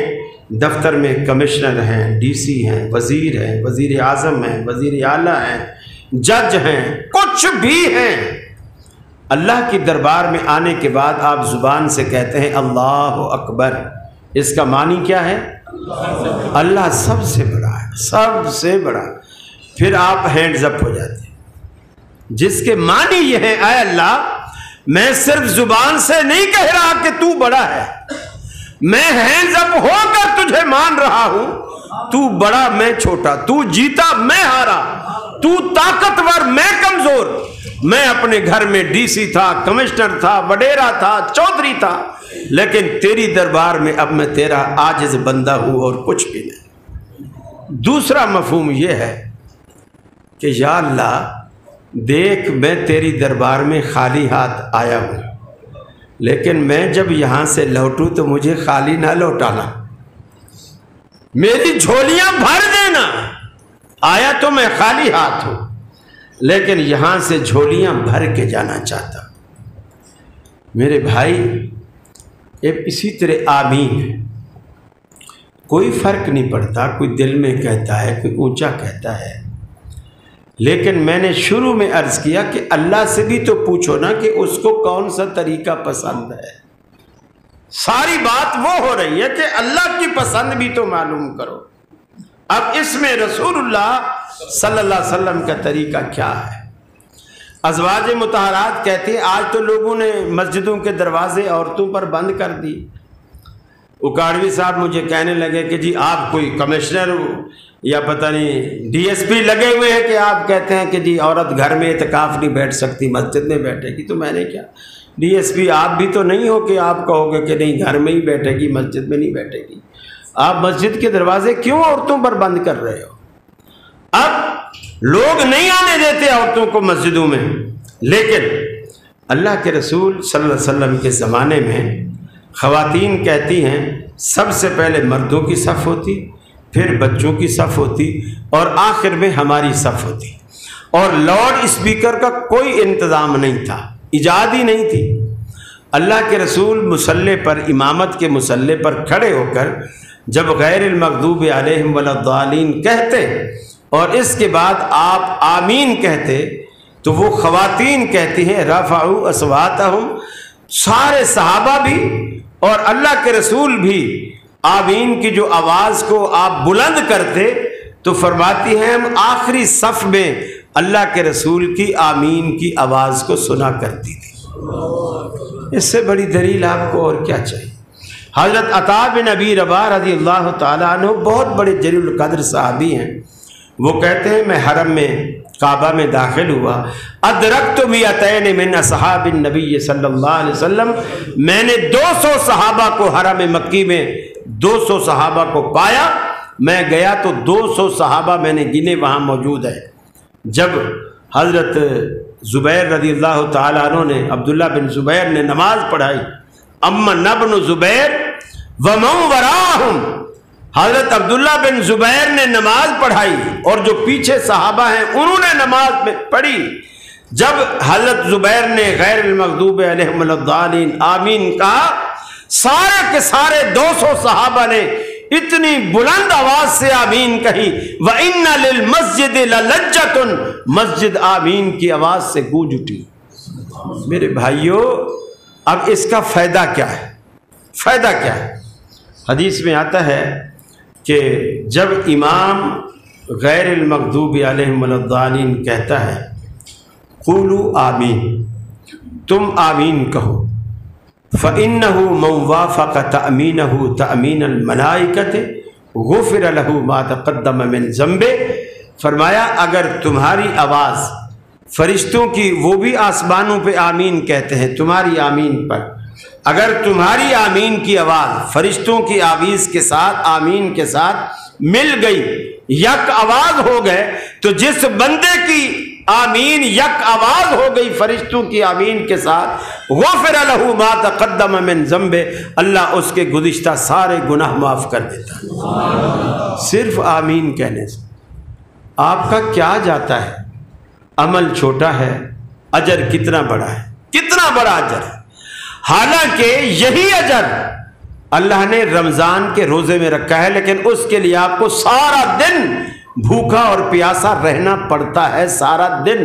دفتر میں کمشنر ہیں، ڈی سی ہیں، وزیر ہیں، وزیر اعظم ہیں، وزیر اعلیٰ ہیں، جج ہیں، کچھ بھی ہیں، اللہ کی دربار میں آنے کے بعد آپ زبان سے کہتے ہیں اللہ اکبر۔ اس کا معنی کیا ہے؟ اللہ سب سے بڑا ہے، سب سے بڑا۔ پھر آپ ہینڈز اپ ہو جاتے ہیں، جس کے معنی یہ ہے اے اللہ میں صرف زبان سے نہیں کہہ رہا کہ تو بڑا ہے، میں ہینڈز اپ ہو کر تجھے مان رہا ہوں، تو بڑا میں چھوٹا، تو جیتا میں ہارا، تو طاقتور میں کمزور، میں اپنے گھر میں ڈی سی تھا، کمشنر تھا، وڈیرا تھا، چودھری تھا، لیکن تیری دربار میں اب میں تیرا عاجز بندہ ہوں اور کچھ بھی نہیں۔ دوسرا مفہوم یہ ہے کہ یا اللہ دیکھ میں تیری دربار میں خالی ہاتھ آیا ہوں، لیکن میں جب یہاں سے لوٹوں تو مجھے خالی نہ لوٹانا، میری جھولیاں بھر دینا۔ آیا تو میں خالی ہاتھ ہوں، لیکن یہاں سے جھولیاں بھر کے جانا چاہتا ہوں۔ میرے بھائی اسی طرح آمین ہے، کوئی فرق نہیں پڑتا، کوئی دل میں کہتا ہے، کوئی اونچا کہتا ہے، لیکن میں نے شروع میں عرض کیا کہ اللہ سے بھی تو پوچھو نا کہ اس کو کون سا طریقہ پسند ہے۔ ساری بات وہ ہو رہی ہے کہ اللہ کی پسند بھی تو معلوم کرو۔ اب اس میں رسول اللہ صلی اللہ علیہ وسلم کا طریقہ کیا ہے؟ ازواج مطہرات کہتے ہیں آج تو لوگوں نے مسجدوں کے دروازے عورتوں پر بند کر دی۔ اکاڑوی صاحب مجھے کہنے لگے کہ جی آپ کوئی کمشنر ہو یا پتہ نہیں ڈی ایس پی لگے ہوئے ہیں کہ آپ کہتے ہیں کہ جی عورت گھر میں اعتکاف نہیں بیٹھ سکتی، مسجد میں بیٹھے گی۔ تو میں نے کیا، ڈی ایس پی آپ بھی تو نہیں ہو کہ آپ کہو گے کہ نہیں گھر میں ہی بیٹھے گی، مسجد میں نہیں بیٹھے گی۔ آپ مسجد کے دروازے کیوں عورتوں پر بند کر رہے ہو؟ اب لوگ نہیں آنے دیتے عورتوں کو مسجدوں میں، لیکن اللہ کے رسول صلی اللہ علیہ وسلم کے زمانے میں خواتین کہتی ہیں سب سے پہلے مردوں کی صف ہوتی، پھر بچوں کی صف ہوتی اور آخر میں ہماری صف ہوتی، اور لاؤڈ اسپیکر کا کوئی انتظام نہیں تھا، ایجاد ہی نہیں تھی۔ اللہ کے رسول مصلی پر، امامت کے مصلی پر کھڑے ہو کر جب غیر المغضوب علیہم ولا الضالین کہتے اور اس کے بعد آپ آمین کہتے تو وہ خواتین کہتی ہیں رفعوا اصواتہم، سارے صحابہ بھی اور اللہ کے رسول بھی آمین کی جو آواز کو آپ بلند کرتے تو فرماتی ہیں ہم آخری صف میں اللہ کے رسول کی آمین کی آواز کو سنا کرتی تھی۔ اس سے بڑی دلیل آپ کو اور کیا چاہیے؟ حضرت عطا بن ابی رباح رضی اللہ تعالیٰ عنہ بہت بڑے جلیل القدر صحابی ہیں، وہ کہتے ہیں میں حرم میں کعبہ میں داخل ہوا، ادرکت مئتین من اصحاب النبی صلی اللہ علیہ وسلم، میں نے 200 صحابہ کو حرم مکی میں 200 صحابہ کو پایا، میں گیا تو 200 صحابہ میں نے گنے وہاں موجود ہیں۔ جب حضرت زبیر رضی اللہ تعالیٰ عنہ نے، عبداللہ بن زبیر نے نماز پڑھائی، امن ابن زبیر ومن وراہم، حضرت عبداللہ بن زبیر نے نماز پڑھائی اور جو پیچھے صحابہ ہیں انہوں نے نماز میں پڑھی۔ جب حضرت زبیر نے غیر المغضوب علیہم ولا الضالین آمین کہا، سارے کے سارے 200 صحابہ نے اتنی بلند آواز سے آمین کہی، وَإِنَّ لِلْمَسْجِدِ لَلَجَّةٌ، مسجد آمین کی آواز سے گونج اٹھی۔ میرے بھائیو، اب اس کا فائدہ کیا ہے؟ فائدہ کیا ہے؟ حدیث میں آتا ہے کہ جب امام غیر المغضوب علیہم ولا الضالین کہتا ہے قولوا آمین، تم آمین کہو، فَإِنَّهُ مَنْ وَافَقَ تَأْمِينَهُ تَأْمِينَ الْمَلَائِكَةِ غُفِرَ لَهُ مَا تَقَدَّمَ مِنْ ذَنْبِهِ، فرمایا اگر تمہاری آواز فرشتوں کی، وہ بھی آسمانوں پہ آمین کہتے ہیں تمہاری آمین پر، اگر تمہاری آمین کی آواز فرشتوں کی آویز کے ساتھ، آمین کے ساتھ مل گئی، یک آواز ہو گئے، تو جس بندے کی آمین یک آواز ہو گئی فرشتوں کی آمین کے ساتھ، غفر لہ ما تقدم من ذنبہ، اللہ اس کے گزشتہ سارے گناہ معاف کر دیتا ہے۔ صرف آمین کہنے سے آپ کا کیا جاتا ہے؟ عمل چھوٹا ہے، اجر کتنا بڑا ہے، کتنا بڑا اجر ہے۔ حالانکہ یہی اجر اللہ نے رمضان کے روزے میں رکھا ہے، لیکن اس کے لیے آپ کو سارا دن بھوکا اور پیاسا رہنا پڑتا ہے، سارا دن،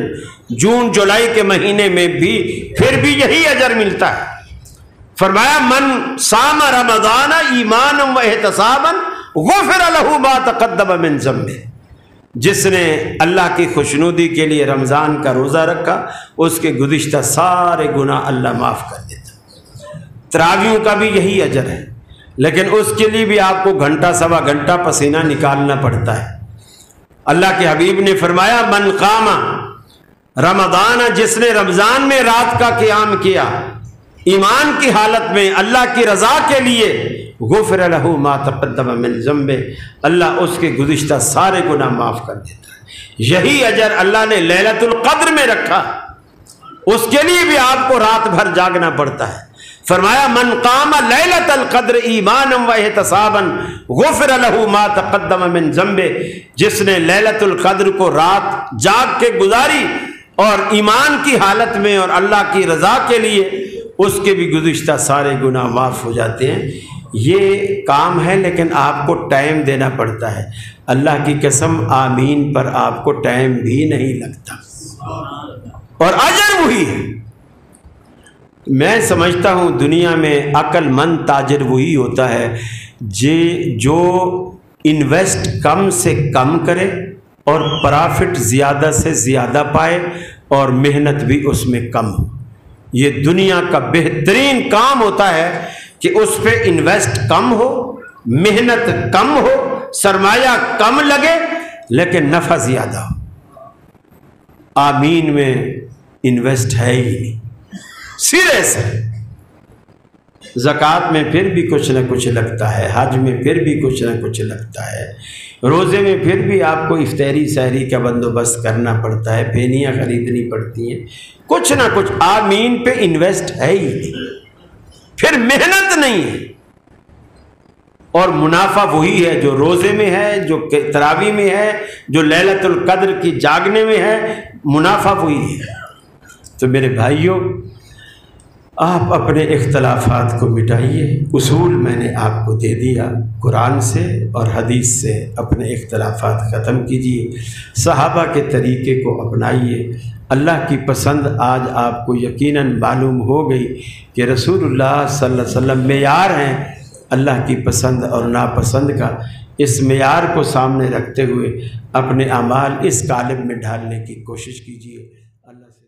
جون جولائی کے مہینے میں بھی پھر بھی یہی اجر ملتا ہے۔ فرمایا من صام رمضان ایمانا و احتسابا غفر لہ ما تقدم من ذنبہ، جس نے اللہ کی خوشنودی کے لیے رمضان کا روزہ رکھا اس کے گزشتہ سارے گناہ اللہ معاف کر دیتا۔ تراویحوں کا بھی یہی اجر ہے، لیکن اس کے لیے بھی آپ کو گھنٹہ سوا گھنٹہ پسینہ نکالنا پڑتا ہے۔ اللہ کے حبیب نے فرمایا من قام رمضان، جس نے رمضان میں رات کا قیام کیا ایمان کی حالت میں اللہ کی رضا کے لیے، غفر لہ ما تقدم من ذنبہ، اللہ اس کے گزشتہ سارے گناہ معاف کر دیتا ہے۔ یہی اجر اللہ نے لیلۃ القدر میں رکھا، اس کے لیے بھی آپ کو رات بھر جاگنا پڑتا ہے۔ فرمایا من قام لیلۃ القدر ایمانا و احتسابا غفر لہ ما تقدم من ذنبہ، جس نے لیلۃ القدر کو رات جاگ کے گزاری اور ایمان کی حالت میں اور اللہ کی رضا کے لیے، اس کے بھی گزشتہ سارے گناہ معاف ہو جاتے ہیں۔ یہ کام ہے، لیکن آپ کو ٹائم دینا پڑتا ہے۔ اللہ کی قسم آمین پر آپ کو ٹائم بھی نہیں لگتا اور اجر وہی ہے۔ میں سمجھتا ہوں دنیا میں عقل مند تاجر وہی ہوتا ہے جو انویسٹ کم سے کم کرے اور پرافٹ زیادہ سے زیادہ پائے اور محنت بھی اس میں کم ہو۔ یہ دنیا کا بہترین کام ہوتا ہے کہ اس پہ انویسٹ کم ہو، محنت کم ہو، سرمایہ کم لگے لیکن نفع زیادہ ہو۔ آمین میں انویسٹ ہے ہی نہیں، سرے سے۔ زکوٰۃ میں پھر بھی کچھ نہ کچھ لگتا ہے، حج میں پھر بھی کچھ نہ کچھ لگتا ہے، روزے میں پھر بھی آپ کو افطاری سحری کا بندوبست کرنا پڑتا ہے، پھینیاں خریدنی پڑتی ہیں، کچھ نہ کچھ۔ آمین پہ انویسٹ ہے ہی نہیں، پھر محنت نہیں ہے، اور منافع وہی ہے جو روزے میں ہے، جو تراویح میں ہے، جو لیلۃ القدر کی جاگنے میں ہے، منافع وہی ہے۔ تو میرے بھائیوں، آپ اپنے اختلافات کو مٹائیے۔ اصول میں نے آپ کو دے دیا، قرآن سے اور حدیث سے اپنے اختلافات ختم کیجیے، صحابہ کے طریقے کو اپنائیے۔ اللہ کی پسند آج آپ کو یقیناً معلوم ہو گئی کہ رسول اللہ صلی اللہ علیہ وسلم معیار ہیں اللہ کی پسند اور ناپسند کا۔ اس معیار کو سامنے رکھتے ہوئے اپنے اعمال اس قالب میں ڈھالنے کی کوشش کیجیے۔ اللہ سے